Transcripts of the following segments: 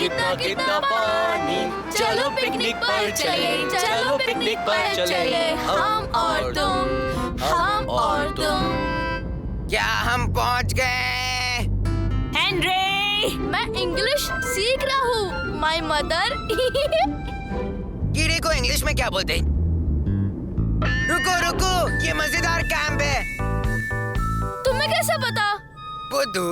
कितना कितना पानी, चलो पिकनिक पर चले, चलो पिकनिक पर चले, हम और तुम, हम और तुम। क्या हम पहुंच गए? हेनरी, मैं इंग्लिश सीख रहा हूँ, माय मदर। कीड़े को इंग्लिश में क्या बोलते हैं? रुको रुको, ये मजेदार कैंप है। तुम्हें कैसे पता? बुद्धू,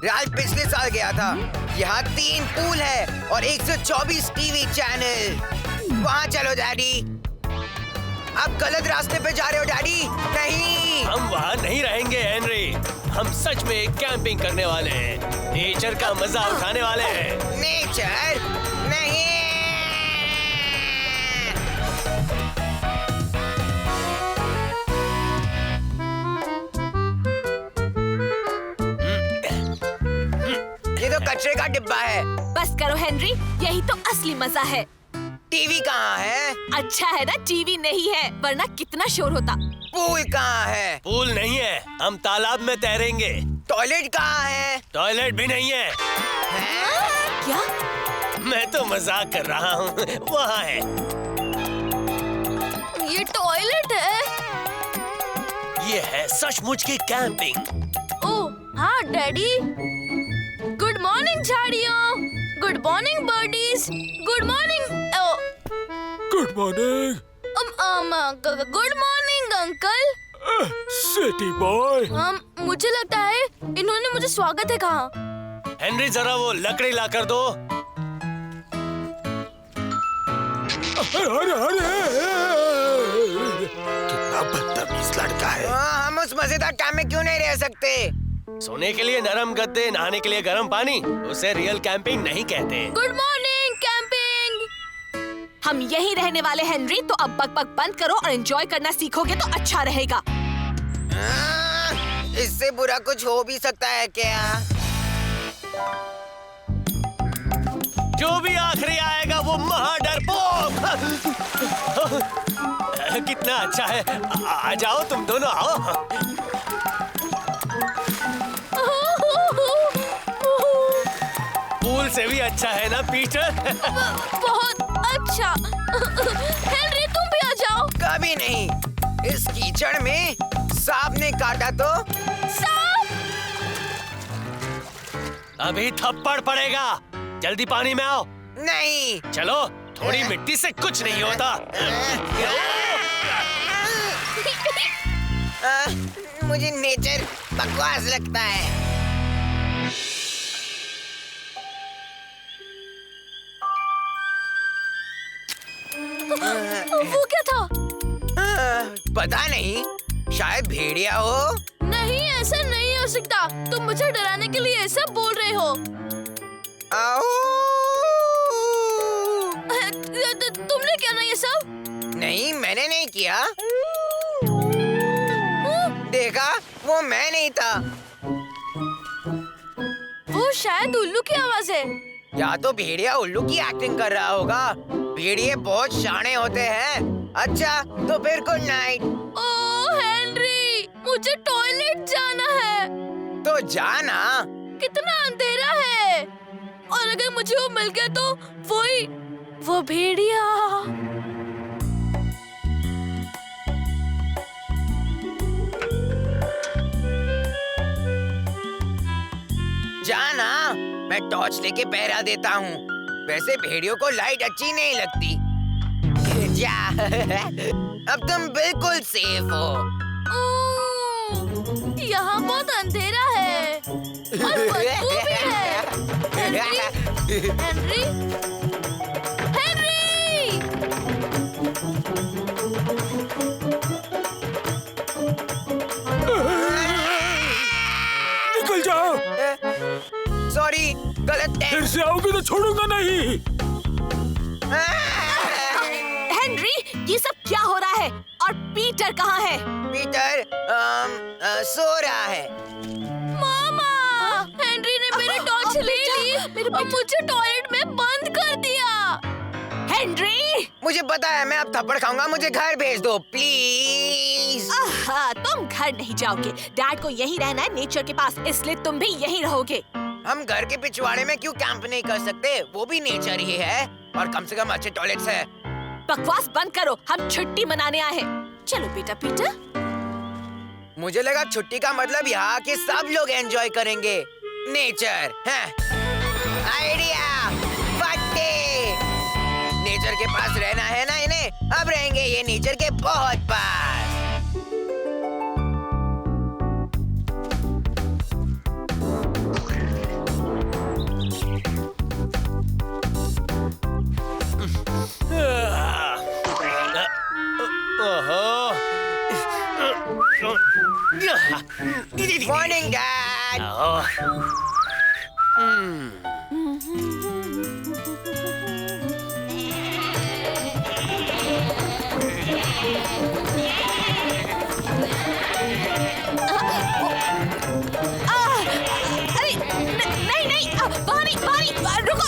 राज पिछले साल गया था। यहाँ 3 पूल है और 124 टीवी चैनल। वहाँ चलो डैडी। आप गलत रास्ते पे जा रहे हो डैडी। नहीं, हम वहाँ नहीं रहेंगे हेनरी। हम सच में कैंपिंग करने वाले हैं, नेचर का मजा उठाने वाले हैं। नेचर नहीं। ये तो कचरे का डिब्बा है। बस करो हेनरी, यही तो असली मजा है। टीवी कहाँ है? अच्छा है ना टीवी नहीं है, वरना कितना शोर होता। पूल कहाँ है? पूल नहीं है, हम तालाब में तैरेंगे। टॉयलेट कहाँ है? टॉयलेट भी नहीं है। क्या? मैं तो मजाक कर रहा हूँ, वहाँ है। ये टॉयलेट है? ये है सचमुच की कैंपिंग। ओह हाँ डैडी। गुड मॉर्निंग झाड़ियों, good morning birdies, good morning. Good morning good morning uncle. City boy. मुझे लगता है इन्होंने मुझे स्वागत है कहा। हेनरी जरा वो लकड़ी ला कर दो। कितना बदतमीज लड़का है। हम उस मजेदार कैंप में क्यों नहीं रह सकते? सोने के लिए नरम गद्दे, नहाने के लिए गर्म पानी, उसे रियल कैंपिंग नहीं कहते। Good morning camping. हम यहीं रहने वाले हेनरी, तो अब बक बंद करो और एंजॉय करना सीखोगे तो अच्छा रहेगा। इससे बुरा कुछ हो भी सकता है क्या? जो भी आखिरी आएगा वो महा डरपोक। कितना अच्छा है। आ जाओ तुम दोनों, आओ। पूल से भी अच्छा है ना पीटर? बहुत अच्छा। हेनरी तुम भी आ जाओ। कभी नहीं। इस कीचड़ में सांप ने काटा तो? सांप? अभी थप्पड़ पड़ेगा। जल्दी पानी में आओ। नहीं। चलो, थोड़ी मिट्टी से कुछ नहीं होता। मुझे नेचर बकवास लगता है। वो क्या था? पता नहीं, शायद भेड़िया हो। नहीं, ऐसा नहीं हो सकता। तुम मुझे डराने के लिए ऐसा बोल रहे हो। तुमने क्या ना ये सब? नहीं, मैंने नहीं किया। देखा, वो मैं नहीं था। वो शायद उल्लू की आवाज है। या तो भेड़िया उल्लू की एक्टिंग कर रहा होगा। भेड़िए बहुत शाणे होते हैं। अच्छा, तो फिर गुड नाइट। ओह हेनरी, मुझे टॉयलेट जाना है। तो जाना। कितना अंधेरा है, और अगर मुझे वो मिल गया तो वो भेड़िया। जाना, मैं टॉर्च लेके पहरा देता हूँ। वैसे भेड़ियों को लाइट अच्छी नहीं लगती। जा। अब तुम बिल्कुल सेफ हो। यहाँ बहुत अंधेरा है और बदबू भी है। Henry, Henry, Henry! निकल जाओ। सॉरी, गलत है। फिर से आओगे तो छोड़ूंगा नहीं। हेनरी, ये सब क्या हो रहा है? और पीटर कहाँ है? पीटर सो रहा है। मामा, हेनरी ने मेरी टॉर्च ले ली और मुझे टॉयलेट में बंद कर दिया। हेनरी, मुझे पता है, मैं अब थप्पड़ खाऊंगा। मुझे घर भेज दो प्लीज। तुम घर नहीं जाओगे। डैड को यहीं रहना है नेचर के पास, इसलिए तुम भी यहीं रहोगे। हम घर के पिछवाड़े में क्यों कैंप नहीं कर सकते? वो भी नेचर ही है और कम से कम अच्छे टॉयलेट्स है। बकवास बंद करो, हम छुट्टी मनाने आए हैं। चलो बेटा पीटर। मुझे लगा छुट्टी का मतलब यहाँ के सब लोग एंजॉय करेंगे नेचर। आइडिया फट्टे। नेचर के पास रहना है ना इन्हें, अब रहेंगे ये नेचर के बहुत पास। Morning dad.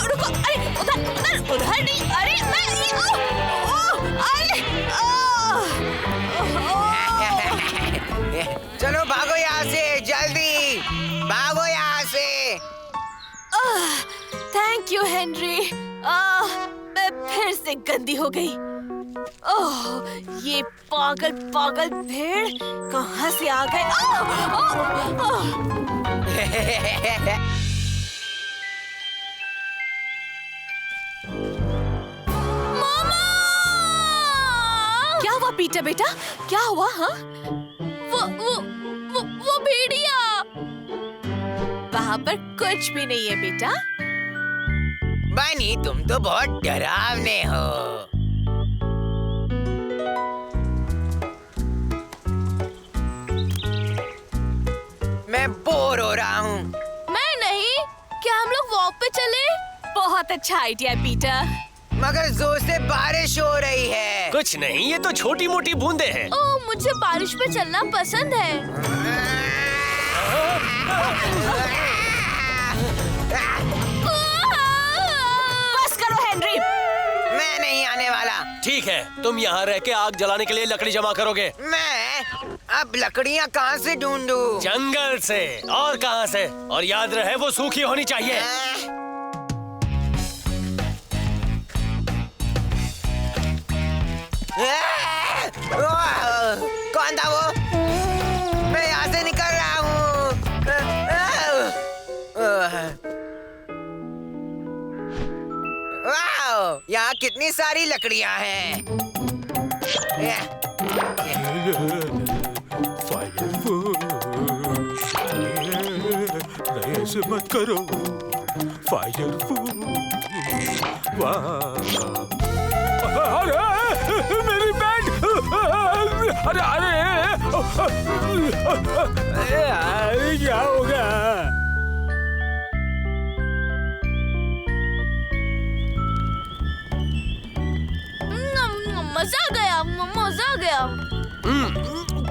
रुको अरे उधर नहीं। अरे चलो भागो यहाँ से, जल्दी भागो यहाँ से। Thank you Henry. मैं फिर से गंदी हो गई। ओह, ये पागल भेड़ कहाँ से आ गए? मामा! क्या हुआ पीटर बेटा? क्या हुआ? हाँ, वो भेड़िया। वहाँ पर कुछ भी नहीं है बेटा। बनी, तुम तो बहुत डरावने हो। मैं बोर हो रहा हूँ। मैं नहीं। क्या हम लोग वॉक पे चले? बहुत अच्छा आइडिया पीटर। मगर जोर से बारिश हो रही है। कुछ नहीं, ये तो छोटी मोटी बूंदे हैं। ओह, मुझे बारिश में चलना पसंद है। बस करो हेनरी। मैं नहीं आने वाला। ठीक है, तुम यहाँ रह के आग जलाने के लिए लकड़ी जमा करोगे। मैं अब लकड़ियाँ कहाँ से ढूंढूं? जंगल से। और कहाँ से? और याद रहे वो सूखी होनी चाहिए। कौन था वो? मैं यहाँ से निकल रहा हूँ। वाह, यहाँ कितनी सारी लकड़ियाँ हैं। नहीं, ऐसे मत करो। फायर वाह, अरे मेरी बैट। अरे क्या होगा? मजा आ गया।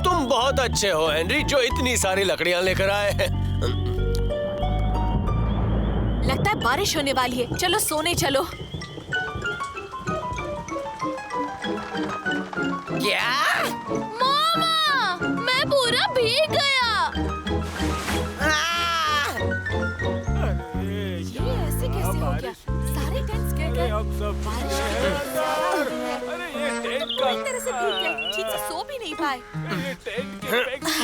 तुम बहुत अच्छे हो हेनरी, जो इतनी सारी लकड़ियाँ लेकर आए हैं। लगता है बारिश होने वाली है। चलो सोने चलो। क्या? मामा, मैं पूरा भीग गया। ये ऐसे कैसे हो गया? सारे टेंट्स गिर गए। बारिश अरे ये टेंट पूरी तरह से भीग गए। ठीक से सो भी नहीं पाए।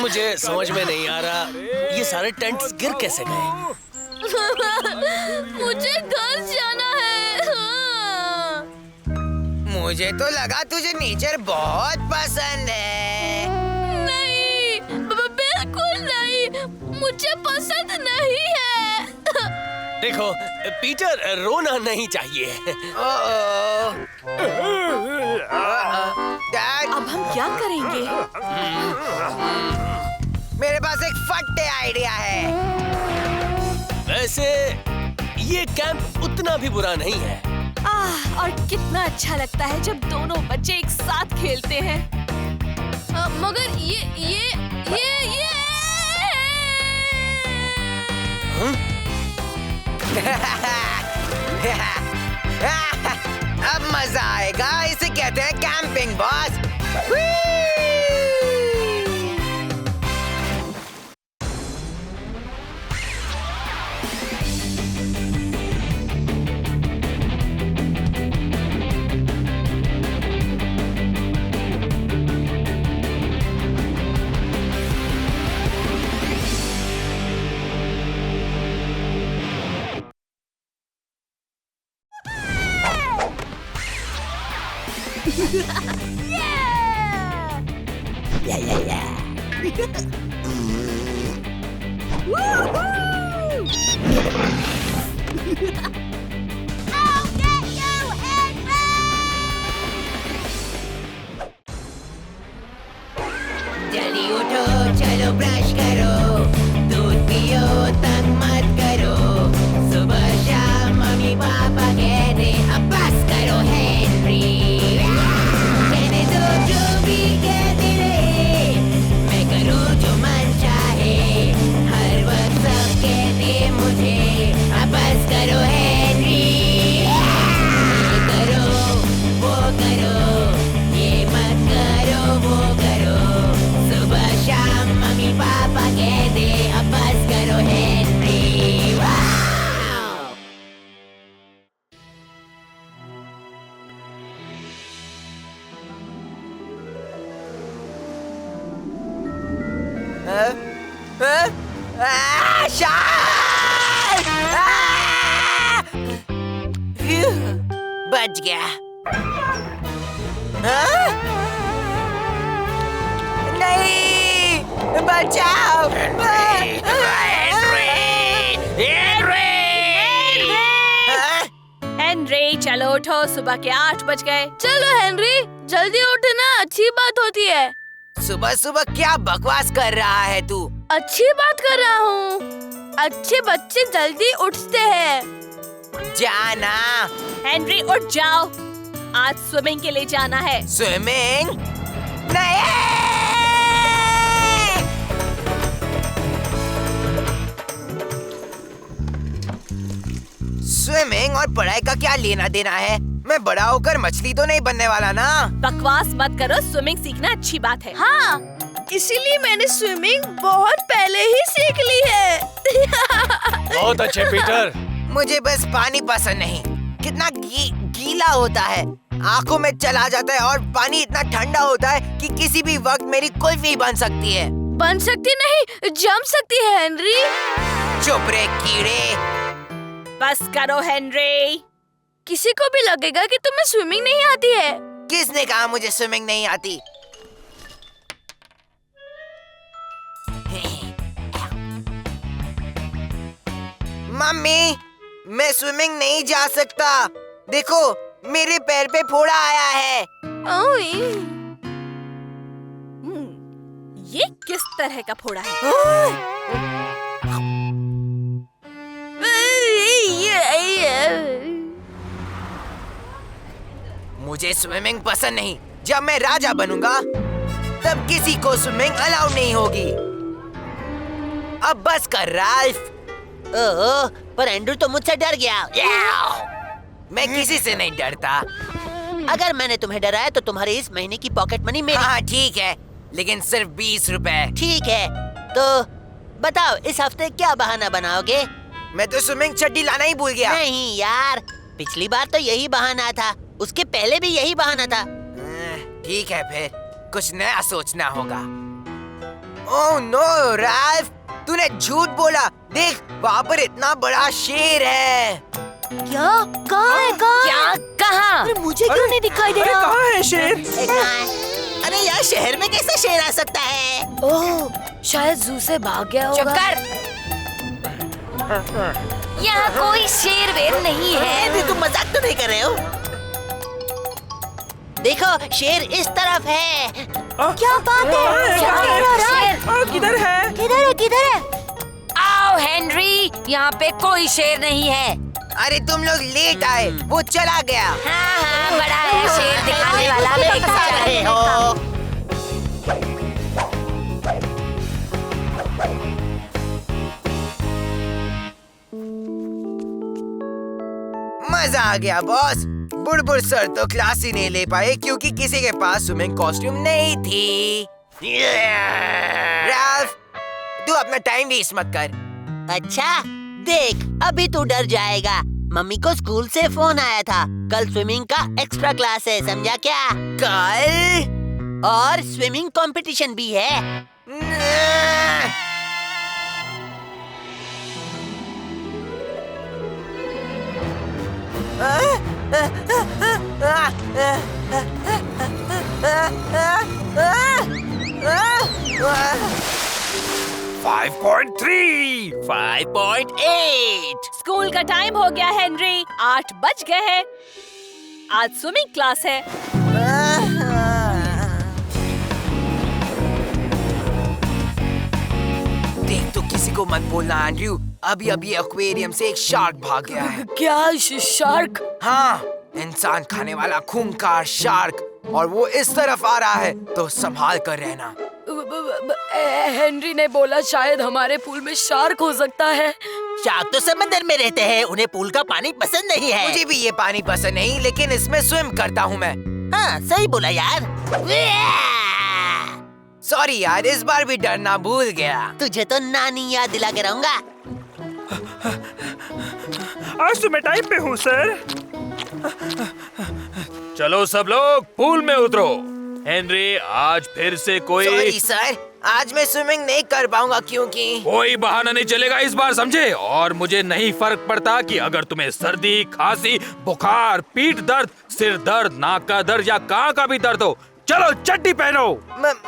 मुझे समझ में नहीं आ रहा, ये सारे टेंट्स गिर कैसे गए? मुझे घर जाना है। हाँ। मुझे तो लगा तुझे नेचर बहुत पसंद है। नहीं, बिल्कुल नहीं। मुझे पसंद नहीं है। देखो पीटर, रोना नहीं चाहिए। डैड, अब हम क्या करेंगे? मेरे पास एक फट्टे आइडिया है। वैसे ये कैंप उतना भी बुरा नहीं है। और कितना अच्छा लगता है जब दोनों बच्चे एक साथ खेलते हैं। मगर ये अब मजा आएगा। इसे कहते हैं कैंपिंग बॉस। जल्दी उठो, चलो ब्रश करो, दूध पियो, तंग मत करो, सुबह शाम मम्मी पापा कहते अब बस करो हेनरी, कहने दो जो भी कहते रहे, मैं करूँ जो मन चाहे, हर वक्त सब कहते मुझे अब बस करो हेनरी, ये करो, वो करो, ये मत करो, वो करो, सुबह शाम मम्मी पापा कहते अब बस करो हेनरी। वाव! बच गया। नहीं, बचाओ! हेनरी चलो उठो, सुबह के 8 बज गए। चलो हेनरी जल्दी उठना, अच्छी बात होती है। सुबह सुबह क्या बकवास कर रहा है तू? अच्छी बात कर रहा हूँ, अच्छे बच्चे जल्दी उठते हैं। जाना। हेनरी उठ जाओ, आज स्विमिंग के लिए जाना है। स्विमिंग? नहीं! स्विमिंग और पढ़ाई का क्या लेना देना है? मैं बड़ा होकर मछली तो नहीं बनने वाला ना। बकवास मत करो, स्विमिंग सीखना अच्छी बात है। हाँ, इसीलिए मैंने स्विमिंग बहुत पहले ही सीख ली है। बहुत अच्छे पीटर। मुझे बस पानी पसंद नहीं, कितना गीला होता है, आंखों में चला जाता है और पानी इतना ठंडा होता है कि किसी भी वक्त मेरी कुल्फी बन सकती है। बन सकती नहीं, जम सकती है हेनरी। चुप रे कीड़े। बस करो हेनरी, किसी को भी लगेगा कि तुम्हें स्विमिंग नहीं आती है। किसने कहा मुझे स्विमिंग नहीं आती? मम्मी, मैं स्विमिंग नहीं जा सकता। देखो, मेरे पैर पे फोड़ा आया है। ओए, ये किस तरह का फोड़ा है? मुझे स्विमिंग पसंद नहीं। जब मैं राजा बनूंगा, तब किसी को स्विमिंग अलाउ नहीं होगी। अब बस कर राल्फ। ओह, पर एंड्रू तो मुझसे डर गया। मैं किसी से नहीं डरता। अगर मैंने तुम्हें डराया तो तुम्हारी इस महीने की पॉकेट मनी मेरी। हाँ ठीक है, लेकिन सिर्फ 20 रुपए। ठीक है, तो बताओ इस हफ्ते क्या बहाना बनाओगे? मैं तो स्विमिंग चड्डी लाना ही भूल गया। नहीं यार, पिछली बार तो यही बहाना था, उसके पहले भी यही बहाना था। ठीक है, फिर कुछ नया सोचना होगा। ओह नो राल्फ, तूने झूठ बोला। देख, वहाँ पर इतना बड़ा शेर है। क्या? कहाँ है? क्या? कहाँ? अरे मुझे क्यों नहीं दिखाई दे रहा? कहाँ है शेर? अरे यार, शहर में कैसे शेर आ सकता है? ओह, शायद जू से भाग गया होगा। चुप कर। यहाँ कोई शेर वेर नहीं है। अरे तुम मजाक तो नहीं कर रहे हो? देखो, शेर इस तरफ है। क्या बात है? क्या कह रहा है? शेर? किधर है? किधर है? किधर है? आओ हेनरी, यहाँ पे कोई शेर नहीं है। अरे तुम लोग लेट आए, वो चला गया। हाँ हाँ, बड़ा है शेर दिखाने वाला। बता रहे हो? मजा आ गया बॉस। बुड़बुड़ सर तो क्लास ही नहीं ले पाए क्योंकि किसी के पास स्विमिंग कॉस्ट्यूम नहीं थी। राल्फ, तू अपना टाइम वेस्ट मत कर। अच्छा, देख अभी तू डर जाएगा। मम्मी को स्कूल से फोन आया था, कल स्विमिंग का एक्स्ट्रा क्लास है, समझा क्या? कल? और स्विमिंग कंपटीशन भी है। 5.3 5.8 स्कूल का टाइम हो गया हेनरी, 8 बज गए हैं। आज स्विमिंग क्लास है। देख तो किसी को मत बोलना एंड्रयू, अभी अभी एक्वेरियम से एक शार्क भाग गया है। क्या शार्क? हाँ, इंसान खाने वाला खूंखार शार्क, और वो इस तरफ आ रहा है, तो संभाल कर रहना। हेनरी ने बोला शायद हमारे पूल में शार्क हो सकता है। शार्क तो समंदर में रहते हैं, उन्हें पूल का पानी पसंद नहीं है। मुझे भी ये पानी पसंद नहीं, लेकिन इसमें स्विम करता हूँ मैं। हाँ, सही बोला यार। सॉरी यार, इस बार भी डरना भूल गया। तुझे तो नानी याद दिला के रहूंगा। आज तो मैं टाइम पे हूँ सर। चलो सब लोग पूल में उतरो। हेनरी, आज फिर से कोई सॉरी सर, आज मैं स्विमिंग नहीं कर पाऊंगा क्योंकि कोई बहाना नहीं चलेगा इस बार, समझे? और मुझे नहीं फर्क पड़ता कि अगर तुम्हें सर्दी, खांसी, बुखार, पीठ दर्द, सिर दर्द, नाक का दर्द या कान का भी दर्द हो। चलो चड्डी पहनो।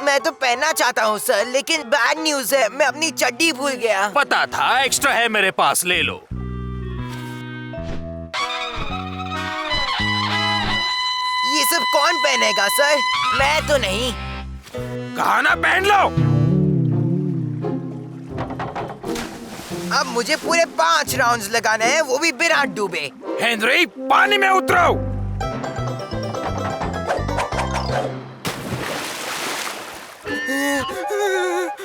मैं तो पहनना चाहता हूँ सर, लेकिन बैड न्यूज है, मैं अपनी चड्डी भूल गया। पता था, एक्स्ट्रा है मेरे पास, ले लो। ये सब कौन पहनेगा सर? मैं तो नहीं। कहा ना पहन लो। अब मुझे पूरे 5 राउंड्स लगाने हैं, वो भी बिना डूबे। हेनरी, पानी में उतरो।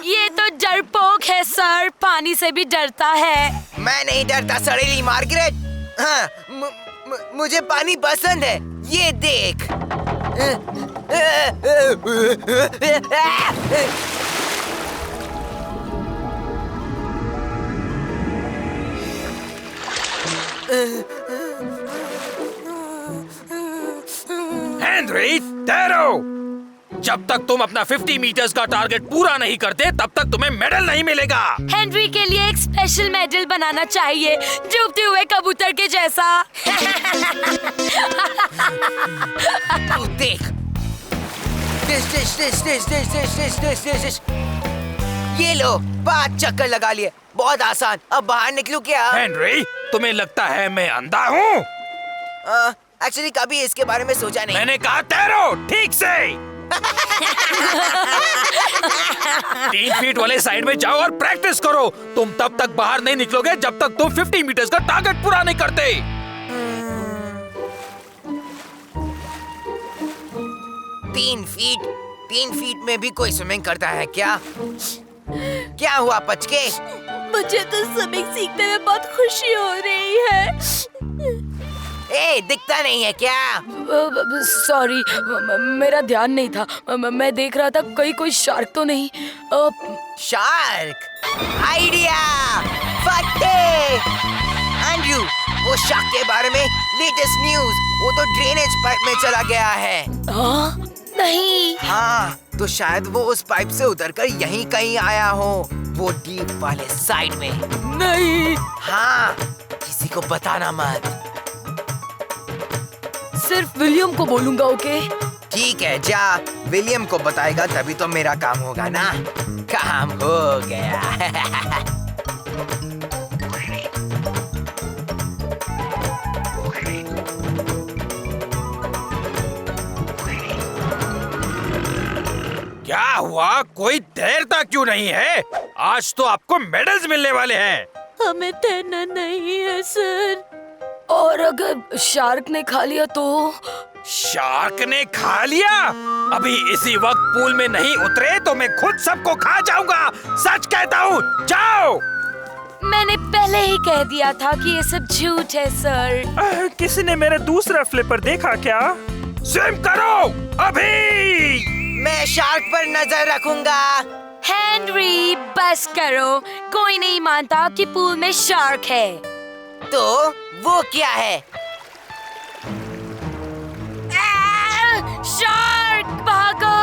ये तो डरपोक है सर, पानी से भी डरता है। मैं नहीं डरता सड़ेली मार्गरेट। हाँ, मुझे पानी पसंद है, ये देख। हेनरी, तैरो। जब तक तुम अपना 50 मीटर्स का टारगेट पूरा नहीं करते, तब तक तुम्हें मेडल नहीं मिलेगा। हेनरी के लिए एक स्पेशल मेडल बनाना चाहिए, डूबते हुए कबूतर के जैसा। तू देख। ये लो, 5 चक्कर लगा लिए, बहुत आसान। अब बाहर निकलूं क्या? हेनरी, तुम्हें लगता है मैं अंधा हूँ? एक्चुअली कभी इसके बारे में सोचा नहीं। मैंने कहा तैरो ठीक से। 3 फीट वाले साइड में जाओ और प्रैक्टिस करो। तुम तब तक बाहर नहीं निकलोगे जब तक तुम 50 मीटर्स का टारगेट पूरा नहीं करते। 3 फीट में भी कोई स्विमिंग करता है क्या? क्या हुआ पचके? मुझे तो स्विमिंग सीखने में बहुत खुशी हो रही है। दिखता नहीं है क्या? सॉरी, मेरा ध्यान नहीं था। मैं देख रहा था कहीं कोई शार्क तो नहीं। शार्क? आइडिया! फटे! एंड्रयू, वो शार्क के बारे में लेटेस्ट न्यूज, वो तो ड्रेनेज पाइप में चला गया है। नहीं। हाँ, तो शायद वो उस पाइप से उतरकर यहीं कहीं आया हो, वो डीप वाले साइड में। नहीं। हाँ, किसी को बताना मत। सिर्फ विलियम को बोलूंगा, ओके? ठीक है, जा। विलियम को बताएगा तभी तो मेरा काम होगा ना। काम हो गया। क्या हुआ? कोई तैरता क्यों नहीं है? आज तो आपको मेडल्स मिलने वाले हैं। हमें तैरना नहीं है सर। और अगर शार्क ने खा लिया तो? शार्क ने खा लिया? अभी इसी वक्त पूल में नहीं उतरे तो मैं खुद सबको खा जाऊंगा। सच कहता हूँ, जाओ। मैंने पहले ही कह दिया था कि ये सब झूठ है सर। किसी ने मेरा दूसरा फ्लिपर देखा क्या? स्विम करो अभी। मैं शार्क पर नजर रखूंगा। हेनरी, बस करो। कोई नहीं मानता कि पूल में शार्क है। तो वो क्या है? शार्क! भागो!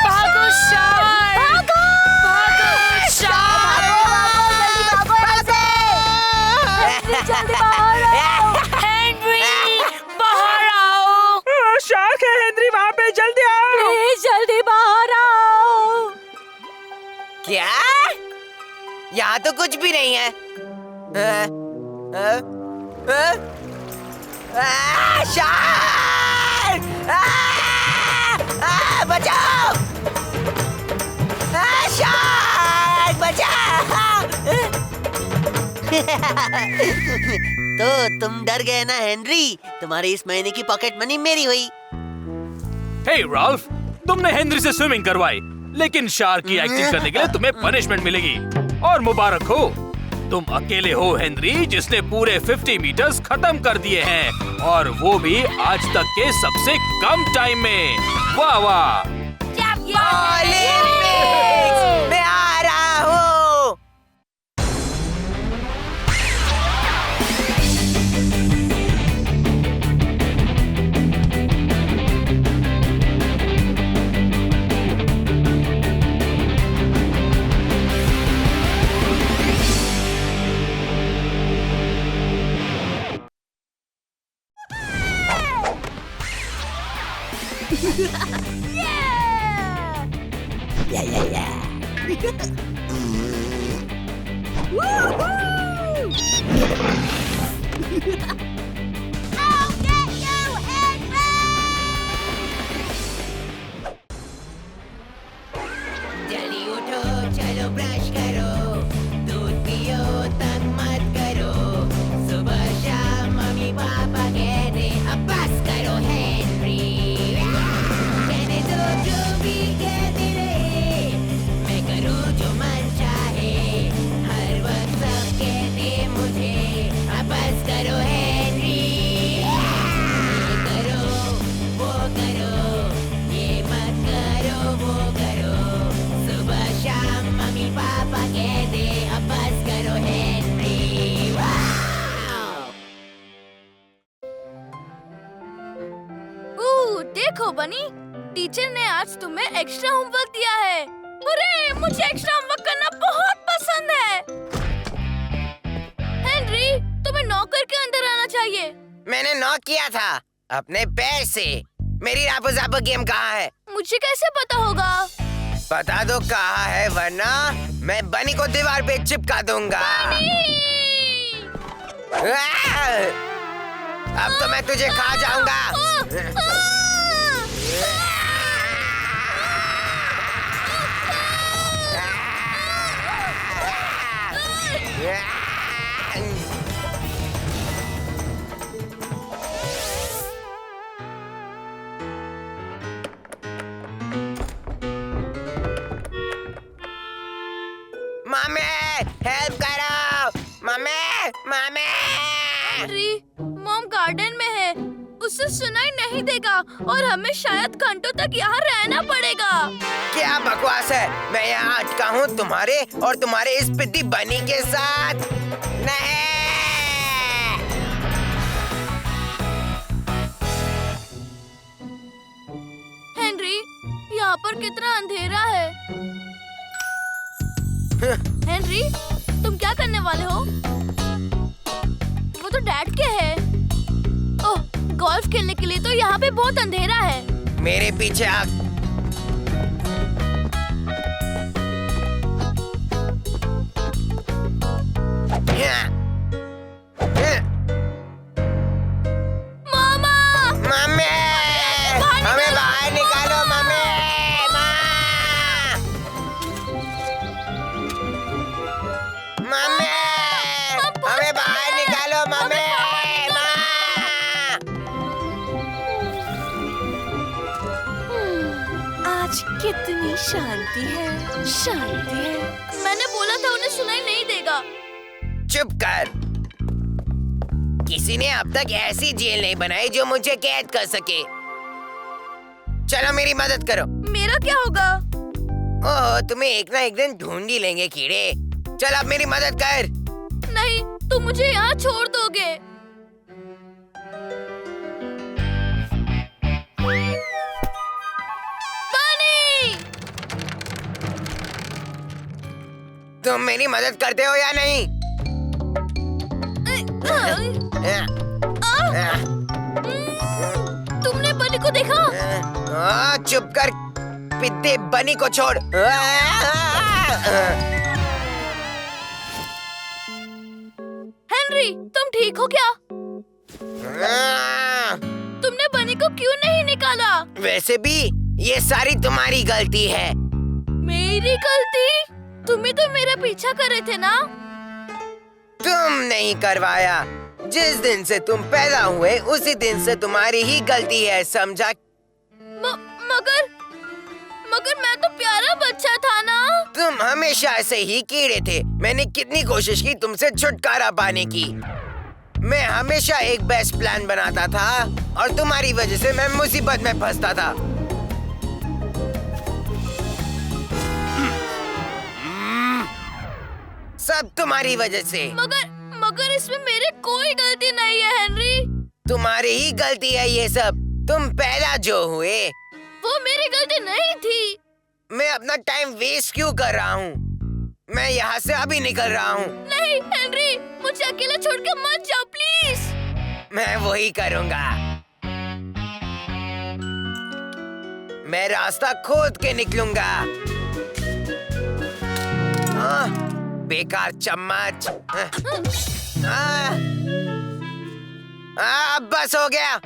भागो शार्क! भागो शार्क! जल्दी बाहर आओ! हेनरी, बाहर आओ! शार्क है हेनरी, वहाँ पे जल्दी आओ। यहाँ तो कुछ भी नहीं है। शार्क! बचाओ! शार्क बचाओ! तो तुम डर गए ना हेनरी? तुम्हारी इस महीने की पॉकेट मनी मेरी हुई। हे राल्फ, तुमने हेनरी से स्विमिंग करवाई, लेकिन शार्क की एक्टिंग करने के लिए तुम्हें पनिशमेंट मिलेगी। और मुबारक हो, तुम अकेले हो हेनरी जिसने पूरे 50 मीटर्स खत्म कर दिए हैं, और वो भी आज तक के सबसे कम टाइम में। वाह वाह! ओलंपिक्स! मैं आ रहा हूँ। जल्दी उठो, चलो ब्रश करो, दूध पियो, तंग मत करो। सुबह शाम मम्मी पापा कहते अब बस करो हेनरी। कहने दो जो भी कहते रहे, मैं करूँ जो मन चाहे। हर वक्त सब कहते मुझे अब बस करो हेनरी। ये करो, वो करो, ये मत करो, वो करो। सुबह शाम मम्मी पापा कहते अब बस करो हेनरी। देखो बनी, टीचर ने आज तुम्हें एक्स्ट्रा होमवर्क दिया है। अरे मुझे एक्स्ट्रा होमवर्क करना बहुत पसंद है। हेनरी, तुम्हें नॉक करके अंदर आना चाहिए। मैंने नॉक किया था अपने पैर से। मेरी रापो जापो गेम कहाँ है? मुझे कैसे पता होगा? पता तो कहाँ है, वरना मैं बनी को दीवार पे चिपका दूंगा। अब तो मैं तुझे खा जाऊंगा। मम्मी, हेल्प करो। Mummy, mummy. Henry, mom garden में है, उसे सुनाई नहीं देगा और हमें शायद घंटों तक यहाँ रहना पड़ेगा। क्या बकवास है? मैं यहाँ अटका हूँ तुम्हारे और तुम्हारे इस पिद्दी बनी के साथ। नहीं। हेनरी, यहाँ पर कितना अंधेरा है। हेनरी, तुम क्या करने वाले हो? वो तो डैड के है। ओह, गोल्फ खेलने के लिए तो यहाँ पे बहुत अंधेरा है। मेरे पीछे आ। मामा! मम्मी, हमें बाहर निकालो। मम्मी, मम्मी, हमें बाहर निकालो। मम्मी, आज कितनी शांति है, शांति है। मैंने बोला था उन्हें सुनाई नहीं देगा। चुप कर। किसी ने अब तक ऐसी जेल नहीं बनाई जो मुझे कैद कर सके। चलो मेरी मदद करो। मेरा क्या होगा? ओह, तुम्हें एक ना एक दिन ढूंढ ही लेंगे कीड़े। चल अब मेरी मदद कर। नहीं, तुम मुझे यहाँ छोड़ दोगे। बनी! तुम मेरी मदद करते हो या नहीं? तुमने बनी को देखा? चुप कर, पिद्दे बनी को छोड़। वैसे भी ये सारी तुम्हारी गलती है। मेरी गलती? तुम ही तो मेरा पीछा कर रहे थे ना? तुम नहीं करवाया। जिस दिन से तुम पैदा हुए उसी दिन से तुम्हारी ही गलती है, समझा? मगर मैं तो प्यारा बच्चा था ना। तुम हमेशा ऐसे ही कीड़े थे। मैंने कितनी कोशिश की तुमसे छुटकारा पाने की। मैं हमेशा एक बेस्ट प्लान बनाता था और तुम्हारी वजह से मैं मुसीबत में फंसता था। सब तुम्हारी वजह से। मगर इसमें मेरी कोई गलती नहीं है हेनरी। तुम्हारी ही गलती है ये सब। तुम पैदा जो हुए वो मेरी गलती नहीं थी। मैं अपना टाइम वेस्ट क्यों कर रहा हूँ? मैं यहाँ से अभी निकल रहा हूँ। नहीं हेनरी, मुझे अकेला छोड़ के मत जाओ प्लीज। मैं वही करूँगा। मैं रास्ता खोद के निकलूंगा। बेकार चम्मच। अब बस हो गया।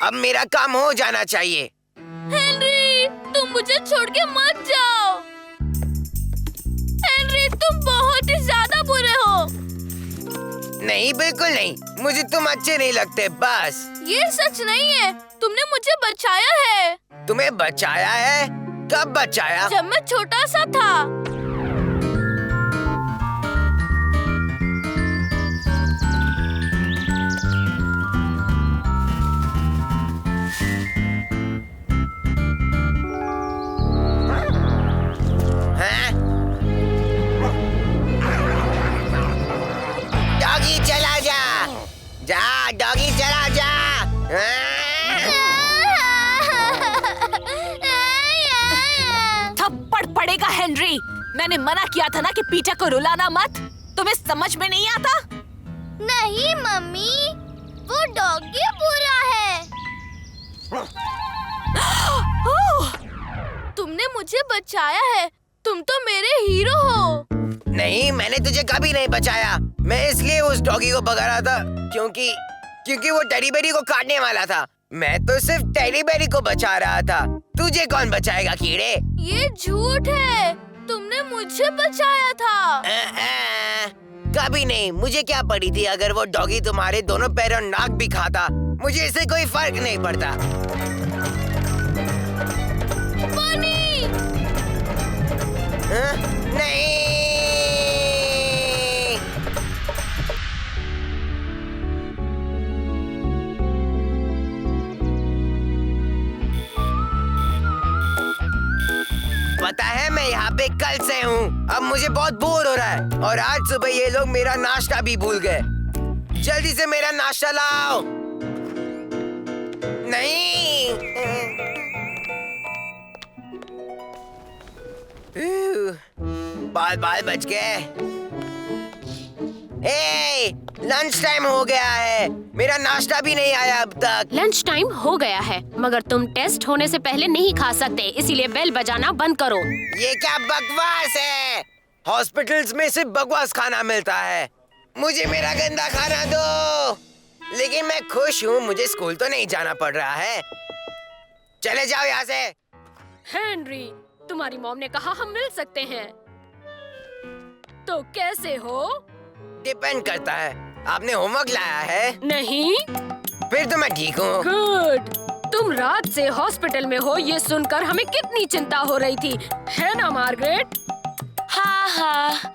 अब मेरा काम हो जाना चाहिए। हेनरी, तुम मुझे छोड़ के मत जाओ। हेनरी, तुम बहुत ही ज्यादा बुरे हो। नहीं, बिल्कुल नहीं। मुझे तुम अच्छे नहीं लगते बस। ये सच नहीं है। तुमने मुझे बचाया है। तुम्हें बचाया है? कब बचाया? जब मैं छोटा सा था। डॉगी चला जा। जा डॉगी चला जा। थप्पड़ पड़ेगा हेनरी। मैंने मना किया था ना कि पीटर को रुलाना मत। तुम्हें समझ में नहीं आता? नहीं मम्मी, वो डॉगी बुरा है। तुमने मुझे बचाया है। तुम तो मेरे हीरो हो। नहीं, मैंने तुझे कभी नहीं बचाया। मैं इसलिए उस डॉगी को भगा रहा था क्योंकि वो टेडी बेरी को काटने वाला था। मैं तो सिर्फ टेडी बेरी को बचा रहा था। तुझे कौन बचाएगा कीड़े? ये झूठ है। तुमने मुझे बचाया था। कभी नहीं। मुझे क्या पड़ी थी अगर वो डॉगी तुम्हारे दोनों पैर और नाक भी खाता। मुझे इससे कोई फर्क नहीं पड़ता। बनी! नहीं। पता है मैं यहाँ पे कल से हूँ। अब मुझे बहुत बोर हो रहा है और आज सुबह ये लोग मेरा नाश्ता भी भूल गए। जल्दी से मेरा नाश्ता लाओ। नहीं। बाल बाल बच गए। लंच टाइम हो गया है। मेरा नाश्ता भी नहीं आया अब तक। लंच टाइम हो गया है, मगर तुम टेस्ट होने से पहले नहीं खा सकते, इसीलिए बेल बजाना बंद करो। ये क्या बकवास है? हॉस्पिटल्स में सिर्फ बकवास खाना मिलता है। मुझे मेरा गंदा खाना दो। लेकिन मैं खुश हूँ, मुझे स्कूल तो नहीं जाना पड़ रहा है। चले जाओ यहाँ से। हेनरी, तुम्हारी मॉम ने कहा हम मिल सकते हैं। तो कैसे हो? डिपेंड करता है। आपने होमवर्क लाया है? नहीं। फिर तो मैं ठीक हूँ। गुड। तुम रात से हॉस्पिटल में हो, ये सुनकर हमें कितनी चिंता हो रही थी, है ना मार्गरेट? हाँ।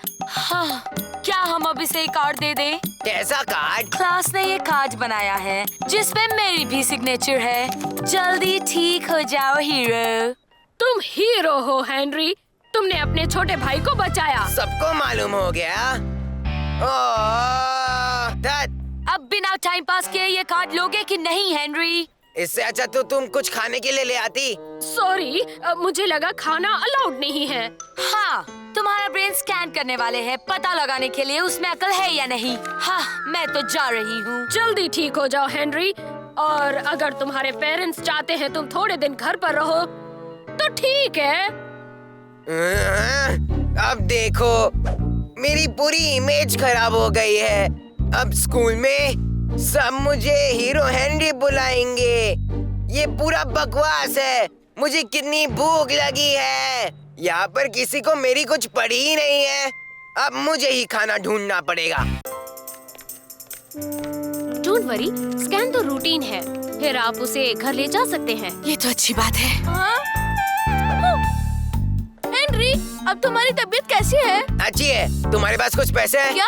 क्या हम अब इसे एक कार्ड दे दें? कैसा कार्ड? क्लास ने ये कार्ड बनाया है जिसपे मेरी भी सिग्नेचर है। जल्दी ठीक हो जाओ हीरो। तुम हीरो हो हेनरी। तुमने अपने छोटे भाई को बचाया। सबको मालूम हो गया। अब बिना टाइम पास किए ये कार्ड लोगे कि नहीं हेनरी? इससे अच्छा तो तुम कुछ खाने के लिए ले आती। सॉरी, मुझे लगा खाना अलाउड नहीं है। हाँ, तुम्हारा ब्रेन स्कैन करने वाले हैं, पता लगाने के लिए उसमें अकल है या नहीं। हाँ, मैं तो जा रही हूँ। जल्दी ठीक हो जाओ हेनरी। और अगर तुम्हारे पेरेंट्स चाहते हैं तुम थोड़े दिन घर पर रहो तो ठीक है। अब देखो, मेरी पूरी इमेज खराब हो गई है। अब स्कूल में सब मुझे हीरो हेनरी बुलाएंगे। ये पूरा बकवास है। मुझे कितनी भूख लगी है। यहाँ पर किसी को मेरी कुछ पड़ी ही नहीं है। अब मुझे ही खाना ढूंढना पड़ेगा। डोंट वरी, स्कैन तो रूटीन है, फिर आप उसे घर ले जा सकते हैं। ये तो अच्छी बात है। हेनरी, अब तुम्हारी तबीयत कैसी है? अच्छी है। तुम्हारे पास कुछ पैसे हैं? क्या?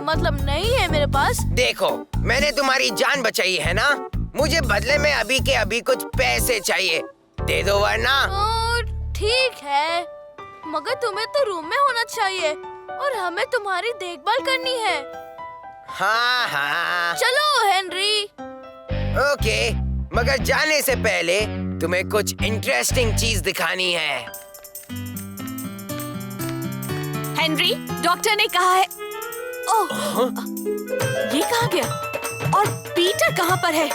मतलब नहीं है मेरे पास। देखो, मैंने तुम्हारी जान बचाई है ना, मुझे बदले में अभी के अभी कुछ पैसे चाहिए। दे दो वरना। ठीक है, मगर तुम्हें तो रूम में होना चाहिए और हमें तुम्हारी देखभाल करनी है। हाँ हाँ। चलो हेनरी। ओके, मगर जाने से पहले तुम्हें कुछ इंटरेस्टिंग चीज दिखानी है। हेनरी, डॉक्टर ने कहा है। ओह, ये कहाँ गया? और पीटर कहाँ पर है?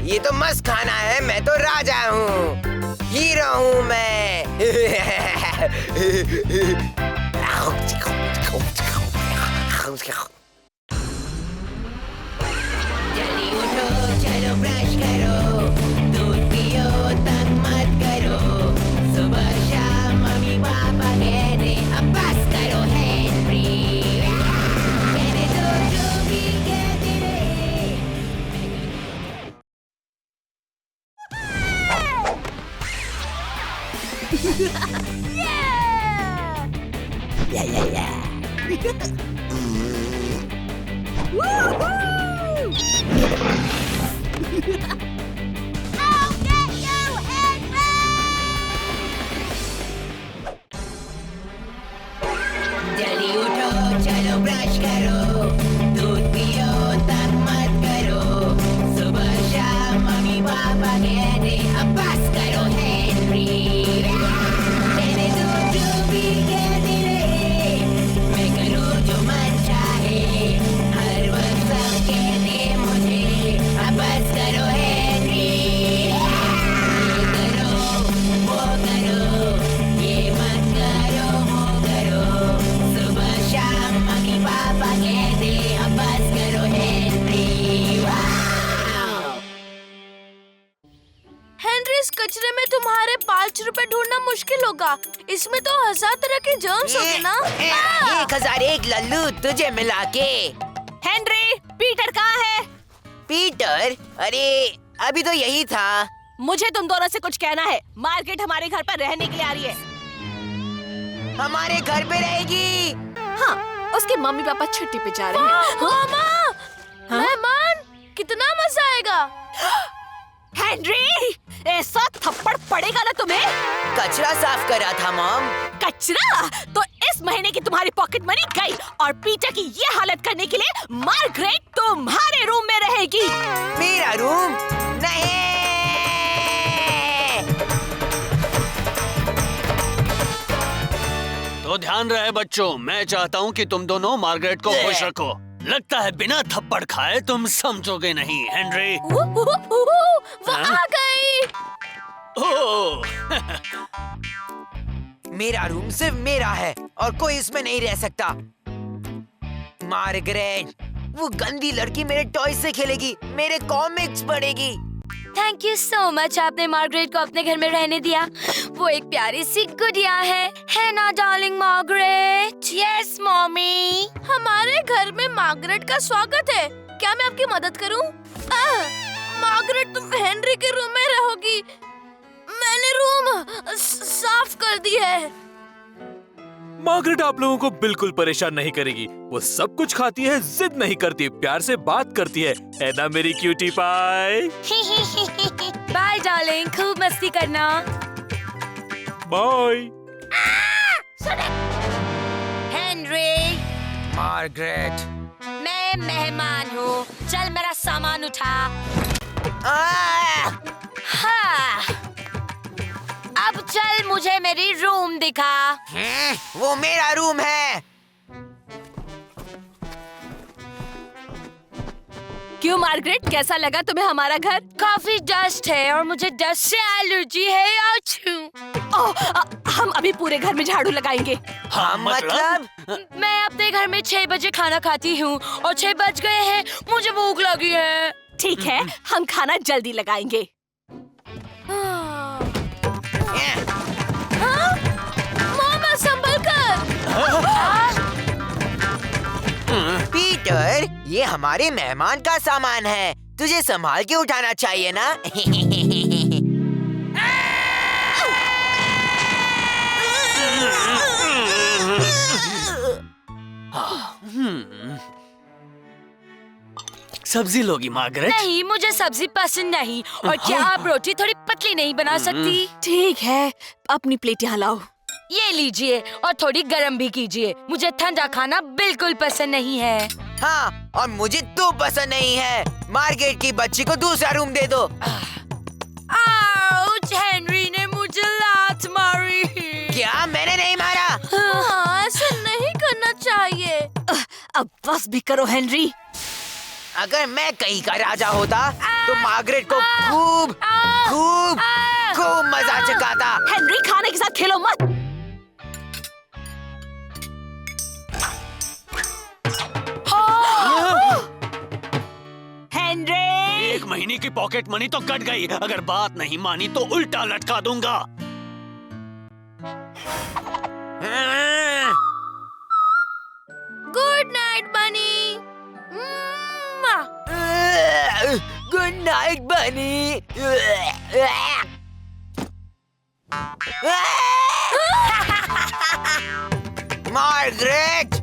ये तो मस्त खाना है। मैं तो राजा हूँ, हीरो हूँ मैं। जल्दी उठो, चलो ब्रश करो, दूध पियो, तंग मत करो। सुबह शाम मम्मी पापा कहते अब बस करो हेनरी। कहने दो जो भी कहते रहे। जल्दी उठो, चलो ब्रश करो, दूध पियो, तंग मत करो। सुबह शाम मम्मी पापा कहते अब बस करो हेनरी। कहने दो जो भी कहते रहे, मैं करूँ जो मन चाहे। हर वक्त सब कहते मुझे अब बस करो हेनरी। ये करो, वो करो, ये मत करो, वो करो। सुबह शाम मम्मी पापा कहते अब बस करो हेनरी। वाह! हेनरी, इस कचरे में तुम्हारे 5 रुपए ढूंढना मुश्किल होगा। इसमें तो 1000 तरह के जर्म्स होंगे ना। 1001 लल्लू तुझे मिला के। हेनरी, पीटर कहाँ है? पीटर? अरे अभी तो यही था। मुझे तुम दोनों से कुछ कहना है। मार्केट हमारे घर पर रहने के लिए आ रही है। हमारे घर पे रहेगी। हाँ, उसके मम्मी पापा छुट्टी पे जा रहे हैं। मामा, मेहमान, कितना मजा आएगा। हेनरी, ऐसा थप्पड़ पड़ेगा ना तुम्हें। कचरा साफ करा था मॉम। कचरा? तो इस महीने की तुम्हारी पॉकेट मनी गई और पीटर की ये हालत करने के लिए मार्गरेट तुम्हारे रूम में रहेगी। मेरा रूम? नहीं। तो ध्यान रहे बच्चों, मैं चाहता हूँ कि तुम दोनों मार्गरेट को खुश रखो। लगता है बिना थप्पड़ खाए तुम समझोगे नहीं हेनरी। वो आ गई। ओह, मेरा रूम सिर्फ मेरा है और कोई इसमें नहीं रह सकता। मार्गरेट, वो गंदी लड़की मेरे टॉय से खेलेगी, मेरे कॉमिक्स पढ़ेगी। थैंक यू सो मच, आपने मार्गरेट को अपने घर में रहने दिया। वो एक प्यारी सी गुड़िया है ना डार्लिंग मार्गरेट? Yes mommy. हमारे घर में मार्गरेट का स्वागत है। क्या मैं आपकी मदद करूं? मार्गरेट, तुम हेनरी के रूम में रहोगी। मैंने रूम साफ कर दी है। मार्गरेट आप लोगों को बिल्कुल परेशान नहीं करेगी। वो सब कुछ खाती है, जिद नहीं करती, प्यार से बात करती है ना मेरी क्यूटी पाई? बाय डार्लिंग, खूब मस्ती करना। बाय। Henry, Margaret. मैं मेहमान हूँ, चल मेरा सामान उठा। हाँ। मुझे मेरी रूम दिखा। वो मेरा रूम है। क्यों मार्गरेट, कैसा लगा तुम्हें हमारा घर? काफी डस्ट है और मुझे डस्ट से एलर्जी है। हम अभी पूरे घर में झाड़ू लगाएंगे। हाँ मतलब? मैं अपने घर में 6 बजे खाना खाती हूँ और 6 बज गए हैं, मुझे भूख लगी है। ठीक है, हम खाना जल्दी लगाएंगे। मामा संभल कर। पीटर, ये हमारे मेहमान का सामान है, तुझे संभाल के उठाना चाहिए ना। सब्जी लोगी मार्गरेट? नहीं, मुझे सब्जी पसंद नहीं। और क्या आप रोटी थोड़ी पतली नहीं बना सकती? ठीक है, अपनी प्लेट यहाँ लाओ। ये लीजिए और थोड़ी गरम भी कीजिए। मुझे ठंडा खाना बिल्कुल पसंद नहीं है। हाँ, और मुझे तो पसंद नहीं है। मार्गरेट की बच्ची को दूसरा रूम दे दो। आउच, हेनरी ने मुझे लात मारी। क्या मैंने नहीं मारा? हाँ, ऐसा नहीं करना चाहिए। अब बस भी करो हेनरी। अगर मैं कहीं का राजा होता तो मार्गरेट को खूब खूब खूब मजा चखाता। हेनरी, खाने के साथ खेलो मत। हेनरी, 1 महीने की पॉकेट मनी तो कट गई। अगर बात नहीं मानी तो उल्टा लटका दूंगा। गुड नाइट बनी। गुड नाइट बनी। मार्गरेट,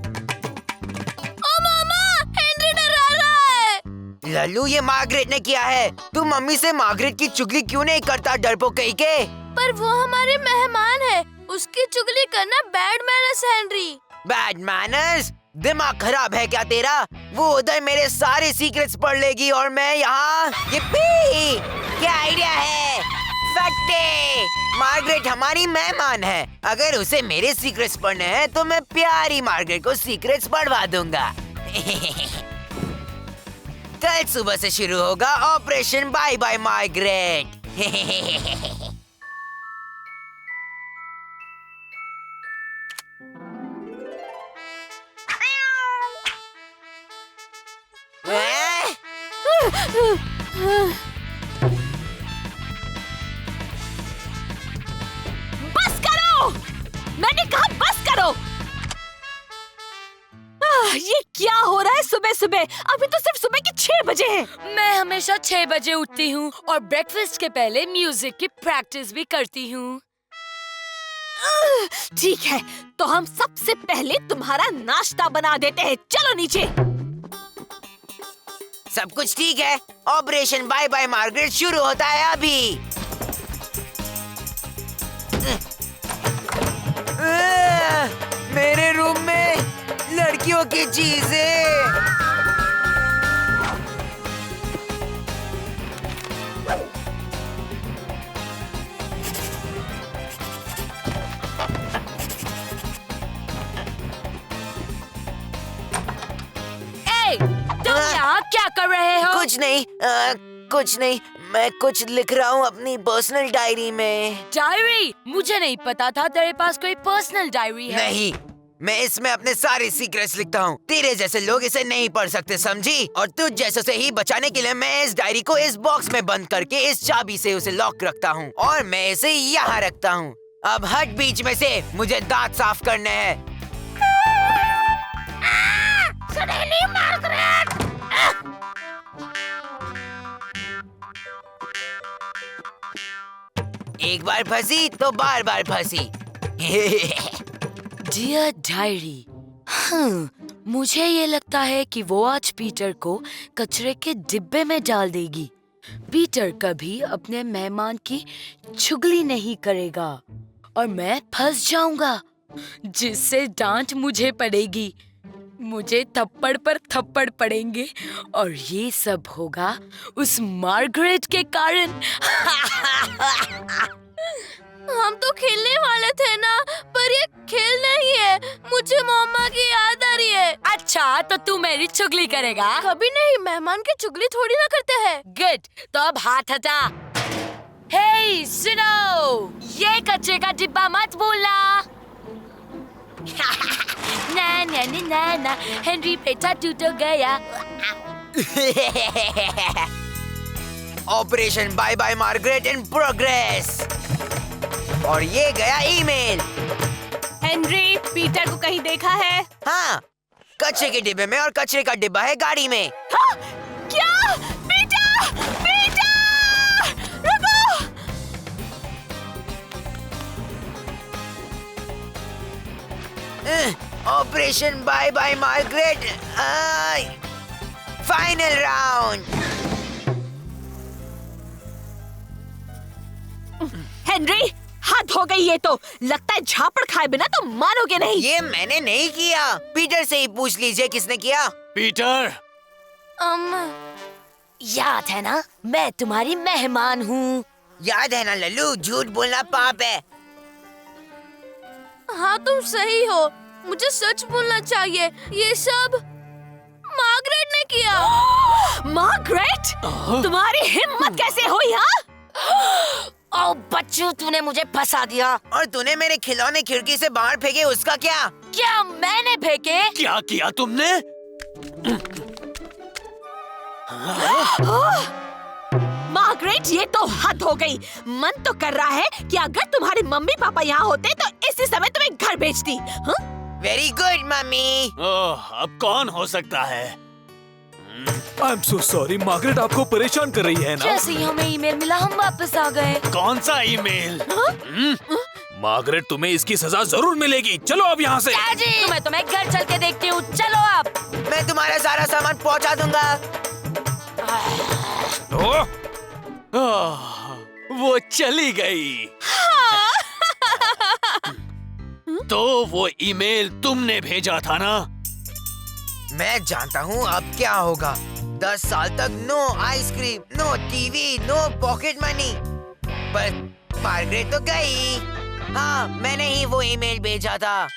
ओ मामा, हेनरी डरा रहा है। लल्लू, ये मार्गरेट ने किया है। तू मम्मी से मार्गरेट की चुगली क्यों नहीं करता, डरपोक कहीं के? पर वो हमारे मेहमान है, उसकी चुगली करना बैड मैनर्स है हेनरी। Bad manners? दिमाग खराब है क्या तेरा? वो उधर मेरे सारे सीक्रेट्स पढ़ लेगी और मैं यहाँ। yippee! क्या आइडिया है? फट्टे! मार्गरेट हमारी मेहमान है। अगर उसे मेरे सीक्रेट्स पढ़ने हैं तो मैं प्यारी मार्गरेट को सीक्रेट्स पढ़वा दूंगा। कल सुबह से शुरू होगा ऑपरेशन बाय बाय मार्गरेट। बस करो, मैंने कहा बस करो। ये क्या हो रहा है सुबह सुबह? अभी तो सिर्फ सुबह के 6 बजे हैं। मैं हमेशा 6 बजे उठती हूँ और ब्रेकफास्ट के पहले म्यूजिक की प्रैक्टिस भी करती हूँ। ठीक है, तो हम सबसे पहले तुम्हारा नाश्ता बना देते हैं। चलो नीचे। सब कुछ ठीक है। ऑपरेशन बाय बाय मार्गरेट शुरू होता है अभी। मेरे रूम में लड़कियों की चीजें। तुम यहाँ क्या कर रहे हो? कुछ नहीं, मैं कुछ लिख रहा हूँ अपनी पर्सनल डायरी में। डायरी? मुझे नहीं पता था तेरे पास कोई पर्सनल डायरी है। नहीं, मैं इसमें अपने सारे सीक्रेट्स लिखता हूँ। तेरे जैसे लोग इसे नहीं पढ़ सकते, समझी? और तुझ जैसे से ही बचाने के लिए मैं इस डायरी को इस बॉक्स में बंद करके इस चाबी से उसे लॉक रखता हूँ और मैं इसे यहाँ रखता हूँ। अब हट बीच में से, मुझे दांत साफ करने हैं। एक बार फंसी तो बार बार फंसी। डियर डायरी, मुझे ये लगता है कि वो आज पीटर को कचरे के डिब्बे में डाल देगी। पीटर कभी अपने मेहमान की चुगली नहीं करेगा और मैं फंस जाऊंगा, जिससे डांट मुझे पड़ेगी। मुझे थप्पड़ पर थप्पड़ पड़ेंगे और ये सब होगा उस मार्गरेट के कारण। हम तो खेलने वाले थे ना, पर ये खेल नहीं है। मुझे मम्मा की याद आ रही है। अच्छा, तो तू मेरी चुगली करेगा? कभी नहीं, मेहमान की चुगली थोड़ी ना करते हैं। गुड, तो अब हाथ हटा। हे सुनो, ये कचरे का डिब्बा मत भूलना। ना ना ना ना ना, हेनरी बेटा टूट गया। Operation bye bye Margaret in progress. और ये गया ईमेल। हेनरी, पीटर को कहीं देखा है? हाँ, कचरे के डिब्बे में, और कचरे का डिब्बा है गाड़ी में। हाँ? क्या? पीटर! पीटर! रुको! Operation bye bye Margaret, final round. Henry, हद हो गई ये तो। लगता है झापड़ खाए बिना तो मानोगे नहीं। ये मैंने नहीं किया। पीटर से ही पूछ लीजिए किसने किया। पीटर, याद है ना, मैं तुम्हारी मेहमान हूँ। याद है ना लल्लू, झूठ बोलना पाप है। हाँ, तुम सही हो। मुझे सच बोलना चाहिए। ये सब मार्गरेट ने किया। मार्गरेट, तुम्हारी हिम्मत कैसे हुई? हाँ, ओ बच्चू, तूने मुझे फंसा दिया। और तूने मेरे खिलौने खिड़की से बाहर फेंके, उसका क्या? क्या मैंने फेंके? क्या किया तुमने? मार्गरेट, ये तो हद हो गई। मन तो कर रहा है कि अगर तुम्हारे मम्मी पापा यहाँ होते तो इसी समय तुम्हें घर भेजती। हाँ? Very good mummy. ओह, अब कौन हो सकता है? I am so sorry, Margaret आपको परेशान कर रही है ना? जैसे ही हमें ईमेल मिला, हम वापस आ गए। कौन सा ईमेल? मार्गरेट, तुम्हें इसकी सजा जरूर मिलेगी। चलो अब यहाँ से। डैडी, मैं तुम्हें घर चल के देखती हूँ। चलो अब। मैं तुम्हारा सारा सामान पहुंचा दूंगा। वो चली गई। तो वो ईमेल तुमने भेजा था ना? मैं जानता हूँ अब क्या होगा। 10 साल तक no ice cream, no TV, no pocket money. पर मार्गरेट तो गई। हाँ, मैंने ही वो ईमेल भेजा था।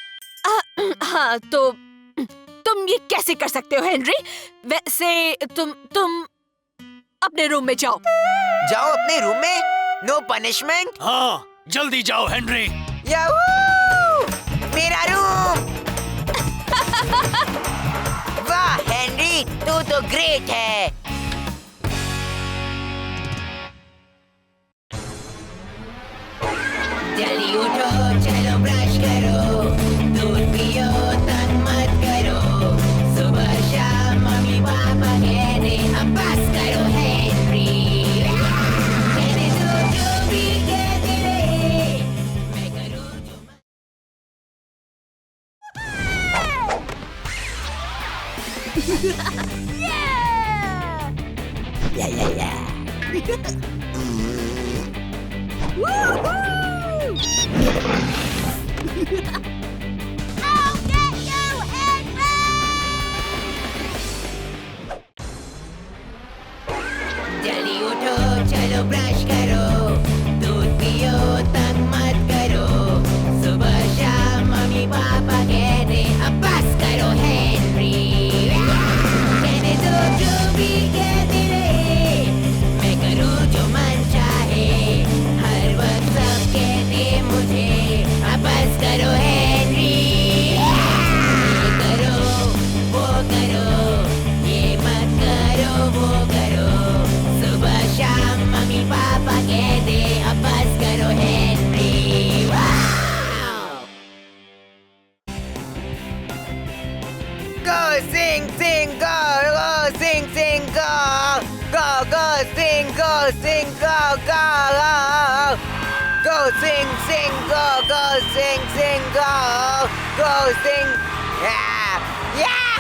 हाँ, तो तुम ये कैसे कर सकते हो हेनरी? वैसे तुम अपने रूम में जाओ। जाओ अपने रूम में? No punishment? हाँ, जल्दी जाओ हेनरी। याहू! मेरा रूम। वाह हेनरी, तू तो ग्रेट है। जल्दी उठो, चलो ब्रश करो, दूध पियो, तंग मत करो। सुबह शाम मम्मी पापा कहते अब बस करो हेनरी। कहने दो जो भी कहते रहे, मैं करूँ जो जल्दी उठो, चलो ब्रश करो, दूध पियो, तंग मत करो। सुबह शाम मम्मी पापा कहते अब बस करो हेनरी। कहने दो जो भी कहते रहे, मैं करूँ जो मन चाहे। हर वक्त सब कहते मुझे अब बस करो हेनरी। ये करो, वो करो, ये मत करो, वो करो। सुबह शाम मम्मी पापा कहते अब बस करो हेनरी। वाव! Go sing sing go, go sing sing go, go go sing go sing go go go, go sing sing go, go sing sing go, go sing yeah yeah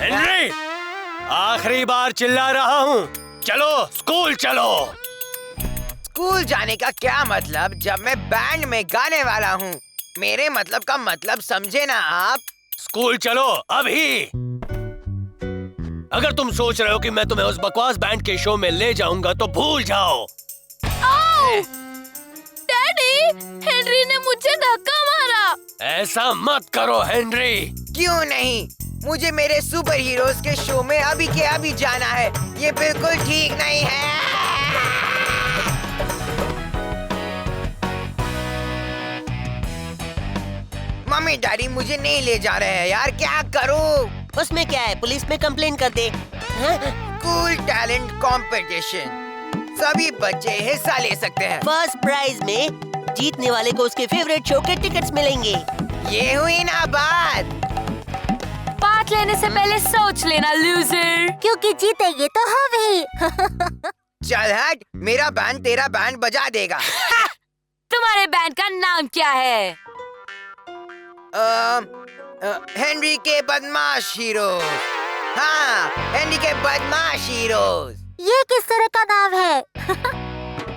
Henry, आखिरी बार चिल्ला रहा हूँ। चलो school चलो। School जाने का क्या मतलब जब मैं बैंड में गाने वाला हूँ? मेरे मतलब का मतलब समझे ना आप? स्कूल चलो अभी। अगर तुम सोच रहे हो कि मैं तुम्हें उस बकवास बैंड के शो में ले जाऊंगा तो भूल जाओ। डैडी, हेनरी ने मुझे धक्का मारा। ऐसा मत करो हेनरी। क्यों नहीं, मुझे मेरे सुपर हीरोज के शो में अभी के अभी जाना है। ये बिल्कुल ठीक नहीं है। मम्मी डैडी मुझे नहीं ले जा रहे हैं यार, क्या करूं? उसमें क्या है, पुलिस में कंप्लेन कर दे। कूल टैलेंट कंपटीशन, सभी बच्चे हिस्सा ले सकते हैं। फर्स्ट प्राइज में जीतने वाले को उसके फेवरेट शो के टिकट्स मिलेंगे। ये हुई ना बात। पार्ट लेने से पहले सोच लेना लूजर। क्योंकि जीतेंगे तो हम ही। चल हट, मेरा बैंड तेरा बैंड बजा देगा। तुम्हारे बैंड का नाम क्या है? हेनरी के बदमाश हीरो। हाँ, हेनरी के बदमाश हीरोज। ये किस तरह का नाम है?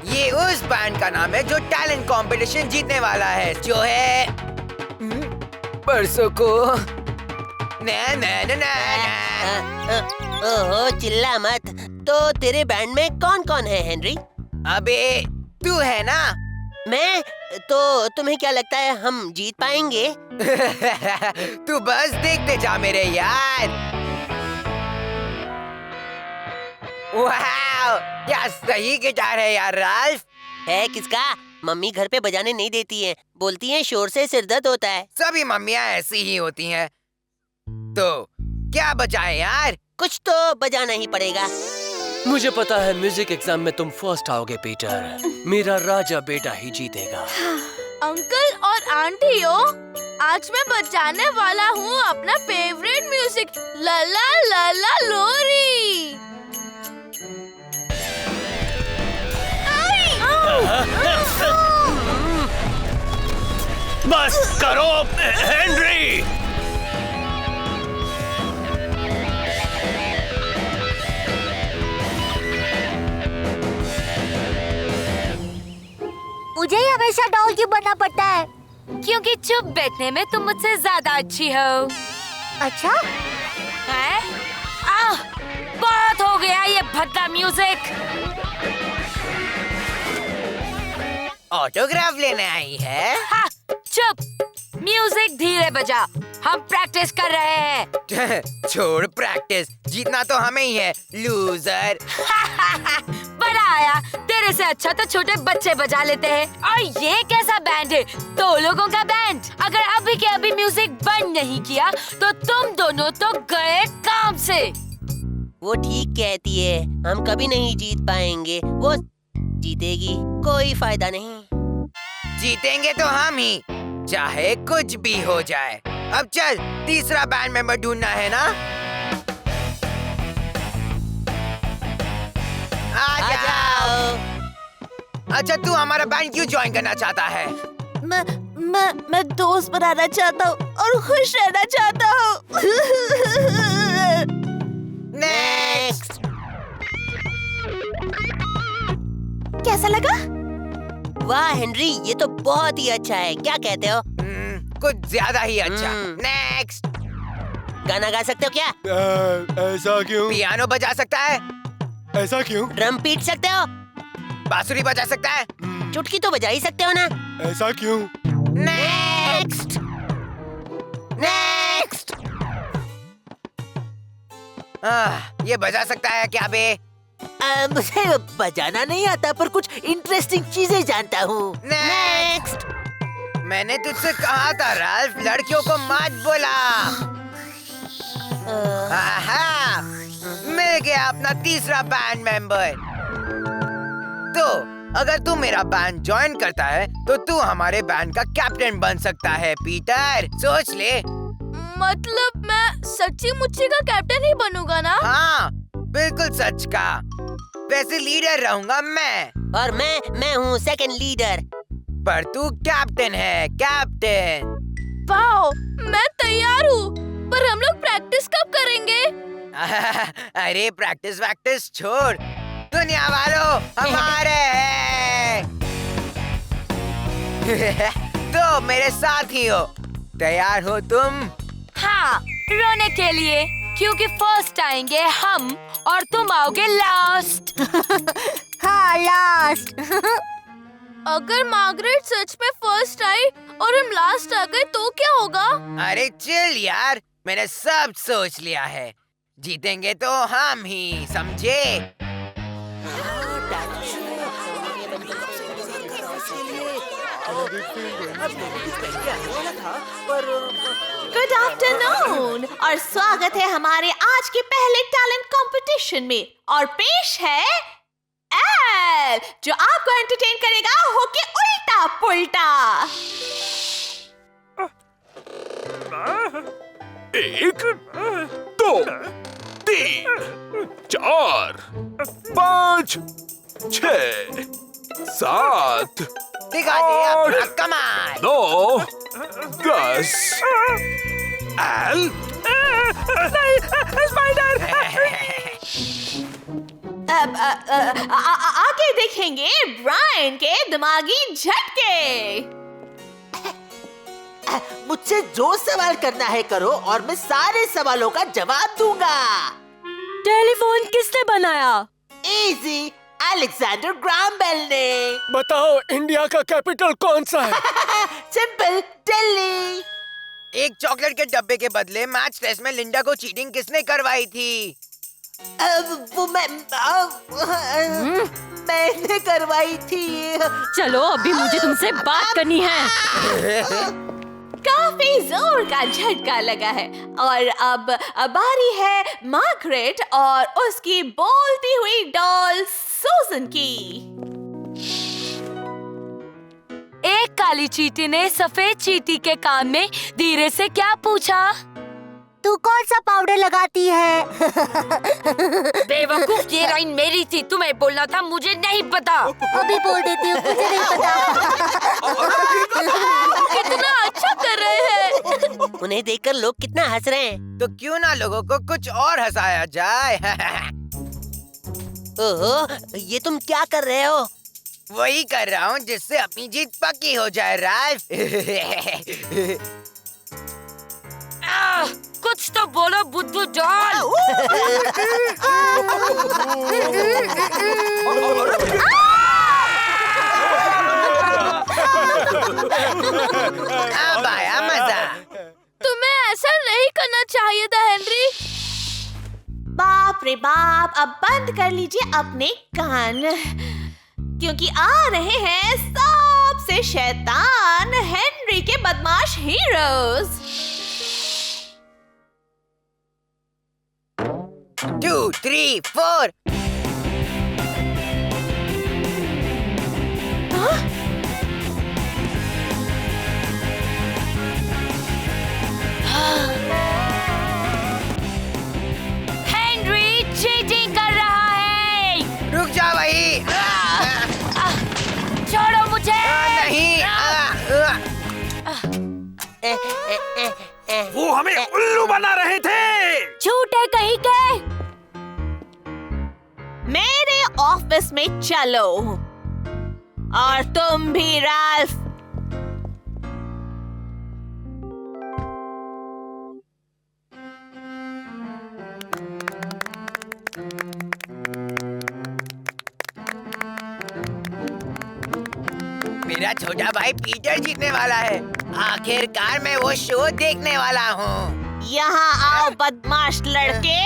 ये उस बैंड का नाम है जो टैलेंट कंपटीशन जीतने वाला है, जो है परसों को। ना ना ना ना। ओहो, चिल्ला मत। तो तेरे बैंड में कौन कौन है हेनरी? अबे तू है ना। मैं? तो तुम्हें क्या लगता है हम जीत पाएंगे? तू बस देखते जा मेरे यार। वाह, क्या सही गिटार है यार राल्फ। है किसका? मम्मी घर पे बजाने नहीं देती है, बोलती है शोर से सिर दर्द होता है। सभी मम्मियाँ ऐसी ही होती हैं। तो क्या बजाए यार? कुछ तो बजाना ही पड़ेगा। मुझे पता है म्यूजिक एग्जाम में तुम फर्स्ट आओगे पीटर। मेरा राजा बेटा ही जीतेगा। अंकल और आंटियों, आज मैं बजाने वाला हूँ अपना फेवरेट म्यूजिक, लला लला लोरी। बस करो हेनरी। मुझे ही हमेशा डॉल क्यों बनना पड़ता है? क्योंकि चुप बैठने में तुम मुझसे ज्यादा अच्छी हो। अच्छा? हैं? बहुत हो गया ये भद्दा म्यूजिक। ऑटोग्राफ लेने आई है? हाँ, चुप। म्यूजिक धीरे बजा, हम प्रैक्टिस कर रहे हैं। छोड़ प्रैक्टिस, जीतना तो हमें ही है लूजर। बड़ा आया, तेरे से अच्छा तो छोटे बच्चे बजा लेते हैं। और ये कैसा बैंड है? 2 लोगों का बैंड। अगर अभी के अभी म्यूजिक बंद नहीं किया तो तुम दोनों तो गए काम से। वो ठीक कहती है, हम कभी नहीं जीत पाएंगे। वो जीतेगी, कोई फायदा नहीं। जीतेंगे तो हम ही, चाहे कुछ भी हो जाए। अब चल, तीसरा बैंड मेंबर ढूंढना है ना। आ जाओ। अच्छा, तू हमारा बैंड क्यों ज्वाइन करना चाहता है? मैं दोस्त बनाना चाहता हूँ और खुश रहना चाहता हूँ। नेक्स्ट। कैसा लगा? वाह हेनरी, ये तो बहुत ही अच्छा है। क्या कहते हो? कुछ ज्यादा ही अच्छा। नेक्स्ट। गाना गा सकते हो क्या? ऐसा क्यों? पियानो बजा सकता है? ऐसा क्यों? ड्रम पीट सकते हो? बांसुरी बजा सकता है? चुटकी तो बजा ही सकते हो ना? ऐसा क्यों? नेक्स्ट। नेक्स्ट। ये बजा सकता है क्या बे? मुझे बजाना नहीं आता, पर कुछ इंटरेस्टिंग चीजें जानता हूँ। नेक्स्ट। मैंने तुझसे कहा था राल्फ, लड़कियों को मत बोला। आहा, मिल गया अपना तीसरा बैंड मेंबर। तो अगर तू मेरा बैंड ज्वाइन करता है तो तू हमारे बैंड का कैप्टन बन सकता है पीटर। सोच ले। मतलब मैं सच्ची मुच्ची का कैप्टन ही बनूंगा ना? हाँ, बिल्कुल सच का। वैसे लीडर रहूंगा मैं। और मैं हूँ सेकंड लीडर। पर तू कैप्टन है, कैप्टन। वाओ, मैं तैयार हूँ। पर हम लोग प्रैक्टिस कब करेंगे? अरे प्रैक्टिस वैक्टिस छोड़, दुनिया वालों हमारे हैं। तो मेरे साथ ही हो, तैयार हो तुम? हाँ, रोने के लिए, क्योंकि फर्स्ट आएंगे हम और तुम आओगे लास्ट। हाँ लास्ट। अगर मार्गरेट सच में फर्स्ट आई और हम लास्ट आ गए तो क्या होगा? अरे चिल यार, मैंने सब सोच लिया है। जीतेंगे तो हम ही, समझे? गुड आफ्टरनून और स्वागत है हमारे आज के पहले टैलेंट कंपटीशन में। और पेश है एल, जो आपको एंटरटेन करेगा होके उल्टा पुल्टा। 1 2 3 4 5 6 7 दिखा दे अपना कमाल। 9 10 एल अब आगे देखेंगे ब्रायन के दिमागी झटके। मुझसे जो सवाल करना है करो और मैं सारे सवालों का जवाब दूंगा। टेलीफोन किसने बनाया? इजी, अलेक्जेंडर ग्राहम बेल ने। बताओ इंडिया का कैपिटल कौन सा है? सिंपल, दिल्ली। एक चॉकलेट के डब्बे के बदले मैच टेस्ट में लिंडा को चीटिंग किसने करवाई थी? वो मैंने करवाई थी। चलो अभी मुझे तुमसे बात करनी है। काफी जोर का झटका लगा है और अब बारी है मार्गरेट और उसकी बोलती हुई डॉल सूजन की। एक काली चींटी ने सफेद चींटी के कान में धीरे से क्या पूछा? तू कौन सा पाउडर लगाती है? बेवकूफ, ये लाइन मेरी थी, तुम्हें बोलना था, मुझे नहीं पता। अभी बोल देती हूँ, मुझे नहीं पता। कितना अच्छा कर रहे हैं। उन्हें देखकर लोग कितना हंस रहे हैं। तो क्यों ना लोगों को कुछ और हंसाया जाए? ओहो, ये तुम क्या कर रहे हो? वही कर रहा हूँ जिससे अपनी जीत पक्की हो जाए राल्फ। कुछ तो बोलो बुद्धू डॉल। अब आया मजा। तुम्हें ऐसा नहीं करना चाहिए था हेनरी। बाप रे बाप, अब बंद कर लीजिए अपने कान, क्योंकि आ रहे हैं सबसे शैतान हेनरी के बदमाश हीरोज। 2 3 4। हेनरी चीटिंग कर रहा है। रुक जा भाई। छोड़ो मुझे। नहीं। वो हमें उल्लू बना रहे थे। झूठे कहीं के। मेरे ऑफिस में चलो और तुम भी राल्फ। मेरा छोटा भाई पीटर जीतने वाला है। आखिरकार मैं वो शो देखने वाला हूँ। यहाँ आओ बदमाश लड़के।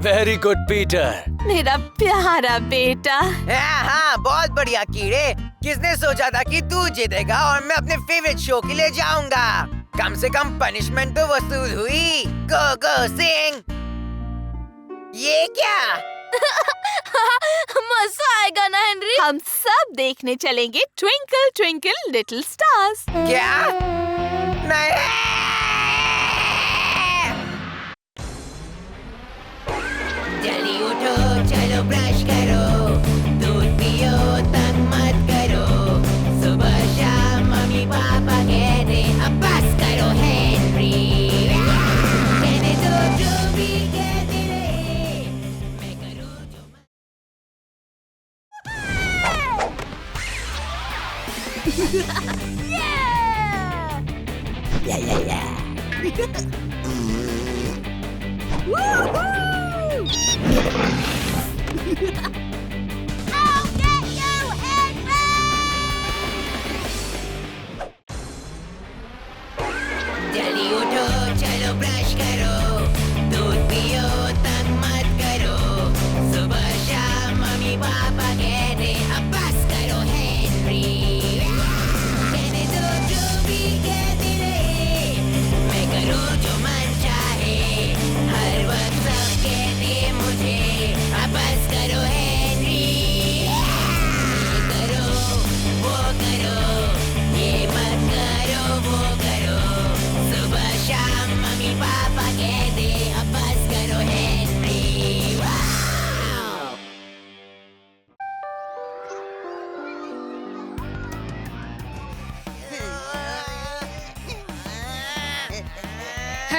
Very good Peter. मेरा प्यारा बेटा। हाँ, बहुत बढ़िया कीड़े। किसने सोचा था कि तू जीतेगा और मैं अपने फेवरेट शो के लिए जाऊंगा। कम से कम पनिशमेंट तो वसूल हुई। गो गो सिंग। ये क्या? मजा आएगा ना हेनरी। हम सब देखने चलेंगे ट्विंकल ट्विंकल लिटिल स्टार्स। क्या? नहीं। जल्दी उठो, चलो ब्रश करो, दूध पियो, तंग मत करो। सुबह शाम मम्मी पापा कहते अब बस करो हेनरी। कहने दो जो भी कहते रहे, मैं करूँ जो Woohoo!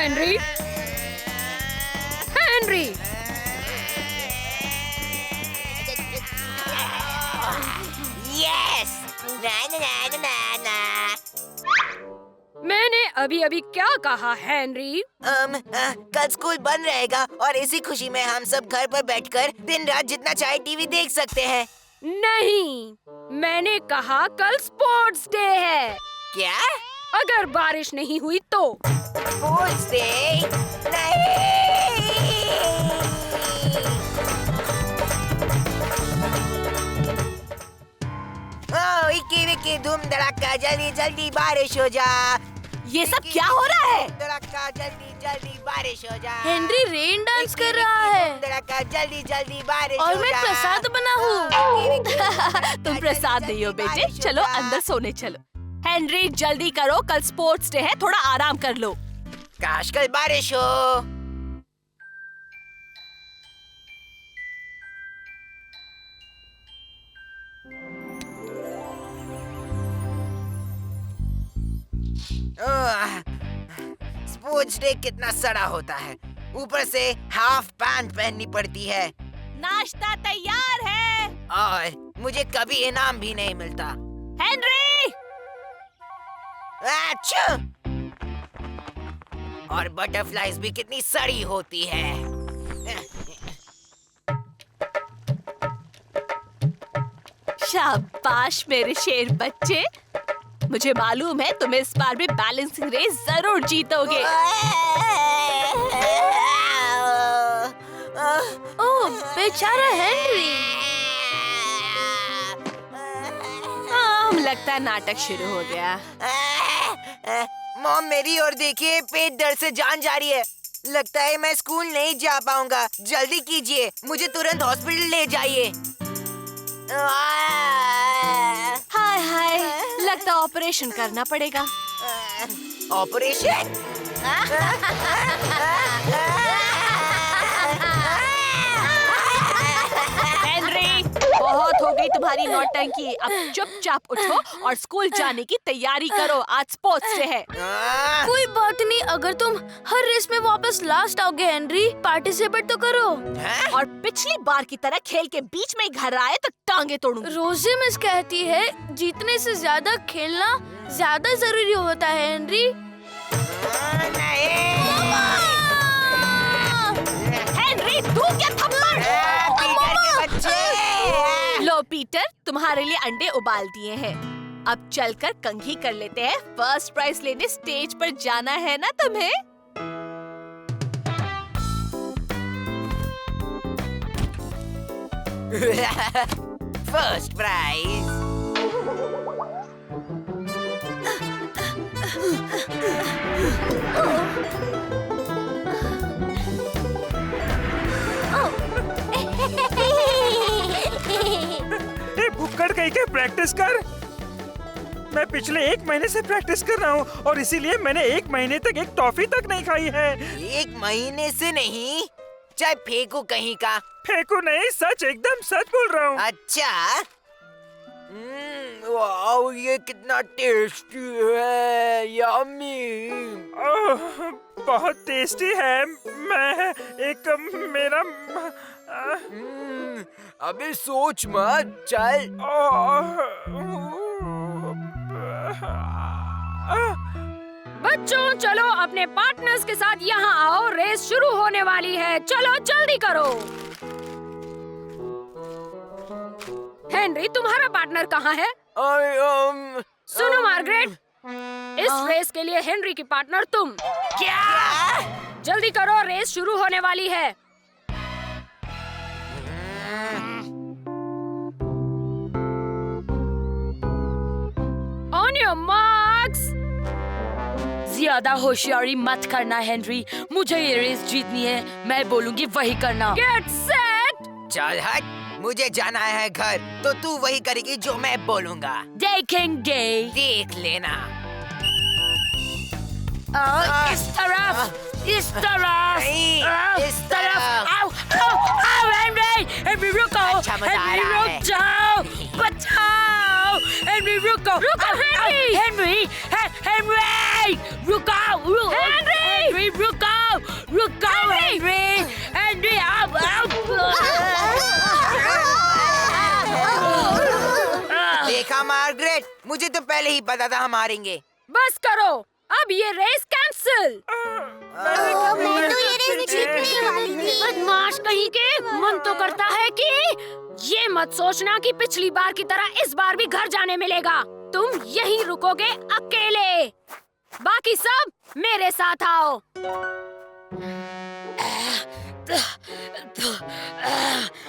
हेनरी, हेनरी, यस ना ना ना ना ना। मैंने अभी अभी क्या कहा हेनरी? कल स्कूल बंद रहेगा और इसी खुशी में हम सब घर पर बैठकर दिन रात जितना चाहे टीवी देख सकते हैं। नहीं, मैंने कहा कल स्पोर्ट्स डे है। क्या? अगर बारिश नहीं हुई तो? Sports day? नहीं। इक्की विक्की धूम धड़ाका जल्दी जल्दी बारिश हो जा। ये सब क्या हो रहा है? धड़ाका जल्दी जल्दी बारिश हो जा। हेनरी रेन डांस कर रहा है धड़ाका जल्दी जल्दी बारिश और हो मैं जा। प्रसाद बना हूँ। तुम प्रसाद नहीं हो बेटे, चलो अंदर सोने चलो। हेनरी जल्दी करो, कल स्पोर्ट्स डे है, थोड़ा आराम कर लो। काश कल बारिश हो। स्पोर्ट्स डे कितना सड़ा होता है, ऊपर से हाफ पैंट पहननी पड़ती है नाश्ता तैयार है। और मुझे कभी इनाम भी नहीं मिलता। हेनरी! अच्छा! और बटरफ्लाईज भी कितनी सड़ी होती है। शाबाश मेरे शेर बच्चे, मुझे मालूम है तुम इस बार भी बैलेंसिंग रेस जरूर जीतोगे। ओह बेचारा हेनरी। लगता है नाटक शुरू हो गया। मॉम मेरी ओर देखिए, पेट दर्द से जान जा रही है। लगता है मैं स्कूल नहीं जा पाऊंगा। जल्दी कीजिए, मुझे तुरंत हॉस्पिटल ले जाइए। हाय हाय, लगता है ऑपरेशन करना पड़ेगा। ऑपरेशन? हेनरी, बहुत हो गई तुम्हारी नौटंकी। अब चुपचाप उठो और स्कूल जाने की तैयारी करो, आज स्पोर्ट्स डे है। कोई बात नहीं, अगर तुम हर रेस में वापस लास्ट आओगे हेनरी, पार्टिसिपेट तो करो। और पिछली बार की तरह खेल के बीच में घर आए तो टांगे तोड़ूंगी। रोजी मिस कहती है जीतने से ज्यादा खेलना ज्यादा जरूरी होता है हेनरी। हेनरी, तू क्या थप्पड़? पीटर के बच्चे! लो पीटर, तुम्हारे लिए अंडे उबाल दिए हैं। अब चलकर कंघी कर लेते हैं। फर्स्ट प्राइज लेने स्टेज पर जाना है ना तुम्हें? First prize. भुक्कड़ कहीं के प्रैक्टिस कर। मैं पिछले 1 महीने से प्रैक्टिस कर रहा हूँ और इसीलिए मैंने 1 महीने तक एक टॉफी तक नहीं खाई है। 1 महीने से नहीं? चाहे फेंकू कहीं का। फेंकू नहीं, सच, एकदम सच बोल रहा हूँ। अच्छा। वाओ, ये कितना टेस्टी है, यम्मी। बहुत टेस्टी है। मैं एक मेरा अबे सोच मत, चल। बच्चों चलो अपने पार्टनर्स के साथ यहाँ आओ, रेस शुरू होने वाली है। चलो जल्दी करो। हेनरी, तुम्हारा पार्टनर कहाँ है? सुनो मार्गरेट, इस रेस के लिए हेनरी की पार्टनर तुम। क्या? जल्दी करो, रेस शुरू होने वाली है। On your marks. ज्यादा होशियारी मत करना हेनरी, मुझे ये रेस जीतनी है, मैं बोलूंगी वही करना। Get set. चल हट, मुझे जाना है घर, तो तू वही करेगी जो मैं बोलूंगा। देखेंगे। देख लेना। इस तरफ, इस तरफ, नहीं, इस तरफ। आओ, आओ, आओ हेनरी, हेनरी रुको, अच्छा मजा आ हेनरी रहा है। रुक जाओ, बचाओ, हेनरी रुको, रुको, आओ, हेनरी। हेनरी, हेनरी, रुको, रुको, हेनरी! हेनरी रुको हेनरी अब देखा मार्गरेट, मुझे तो पहले ही पता था हम हारेंगे। बस करो, अब ये रेस कैंसिल। मैं तो ये रेस जीतने वाली थी। बदमाश कहीं के, मन तो करता है कि ये मत सोचना कि पिछली बार की तरह इस बार भी घर जाने मिलेगा। तुम यहीं रुकोगे अकेले, बाकी सब मेरे साथ आओ।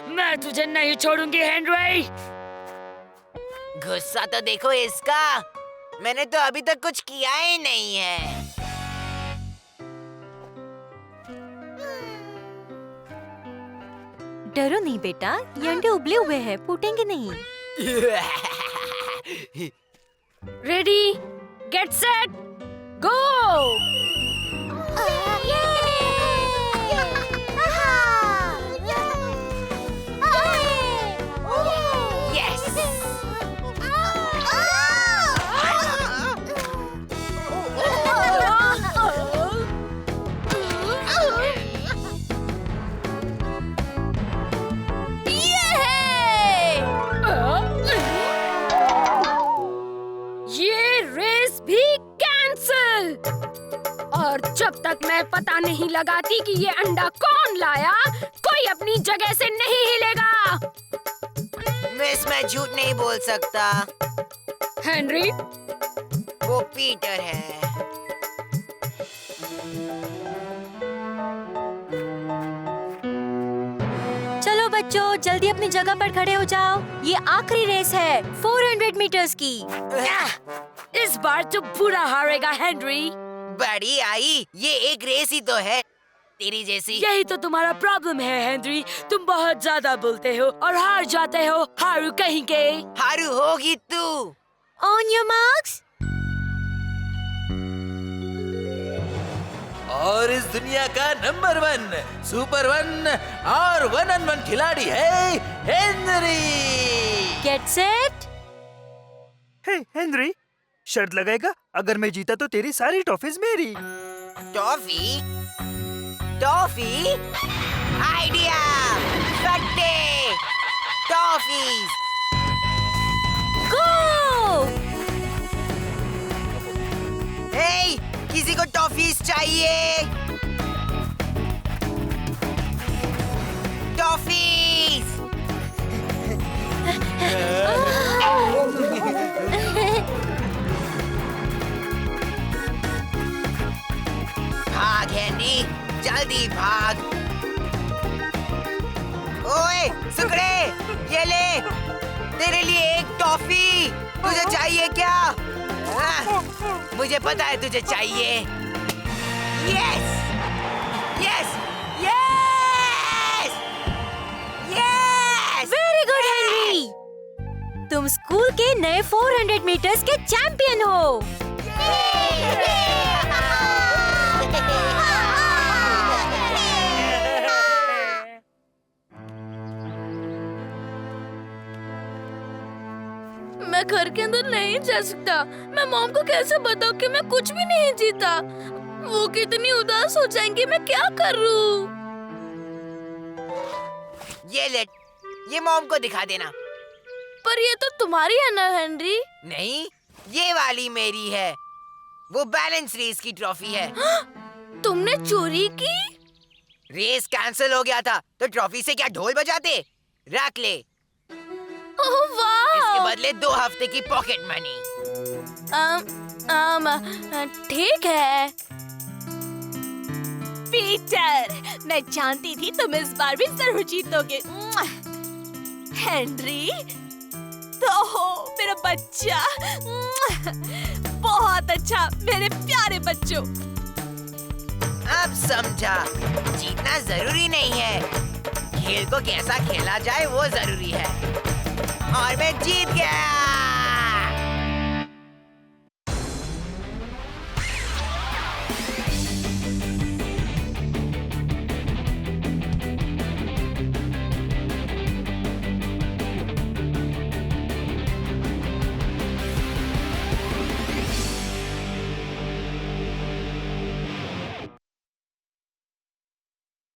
मैं तुझे नहीं छोड़ूंगी हेनरी। गुस्सा तो देखो इसका, मैंने तो अभी तक कुछ किया ही नहीं है। डरो नहीं बेटा, ये अंडे उबले हुए हैं, फूटेंगे नहीं। रेडी, गेट सेट, गो। और जब तक मैं पता नहीं लगाती कि ये अंडा कौन लाया, कोई अपनी जगह से नहीं हिलेगा। मिस, मैं झूठ नहीं बोल सकता। हेनरी, वो पीटर है। चलो बच्चों, जल्दी अपनी जगह पर खड़े हो जाओ। ये आखिरी रेस है 400 मीटर्स की। इस बार तो बुरा हारेगा हेनरी। बड़ी आई, ये एक रेस ही तो है, तेरी जैसी। यही तो तुम्हारा प्रॉब्लम है हेनरी, तुम बहुत ज्यादा बोलते हो और हार जाते हो। हारू कहीं के। हारू होगी तू। On your marks. और इस दुनिया का नंबर 1 सुपर 1 और 1-on-1 खिलाड़ी है Henry. Get set. Hey Henry, शर्त लगाएगा? अगर मैं जीता तो तेरी सारी टॉफीज मेरी। टॉफी? टॉफी? आइडिया! सट्टे! टॉफीज! गो! हे, किसी को टॉफीज चाहिए? टॉफीज! भाग हेनरी, जल्दी भाग। ओए सुकड़े, ये ले, तेरे लिए एक टॉफी। तुझे चाहिए क्या? मुझे पता है तुझे चाहिए। Yes, yes, yes, yes. Very good Henry, तुम स्कूल के नए 400 मीटर्स के चैंपियन हो। मैं घर के अंदर नहीं जा सकता। मैं मॉम को कैसे बताऊं कि मैं कुछ भी नहीं जीता? वो कितनी उदास हो जाएंगी। मैं क्या करूं? ये ले, ये मॉम को दिखा देना। पर ये तो तुम्हारी है ना हेनरी? नहीं, ये वाली मेरी है। वो बैलेंस रेस की ट्रॉफी है। तुमने चोरी की? रेस कैंसिल हो गया था तो ट्रॉफी से क्या ढोल बजाते? रख ले। ओह वाह! इसके बदले 2 हफ्ते की पॉकेट मनी। ठीक है। पीटर, मैं जानती थी तुम इस बार भी जरूर जीतोगे। हेनरी, तो हो मेरा बच्चा। बहुत अच्छा मेरे प्यारे बच्चों। अब समझा, जीतना जरूरी नहीं है, खेल को कैसा खेला जाए वो जरूरी है। और मैं जीत गया।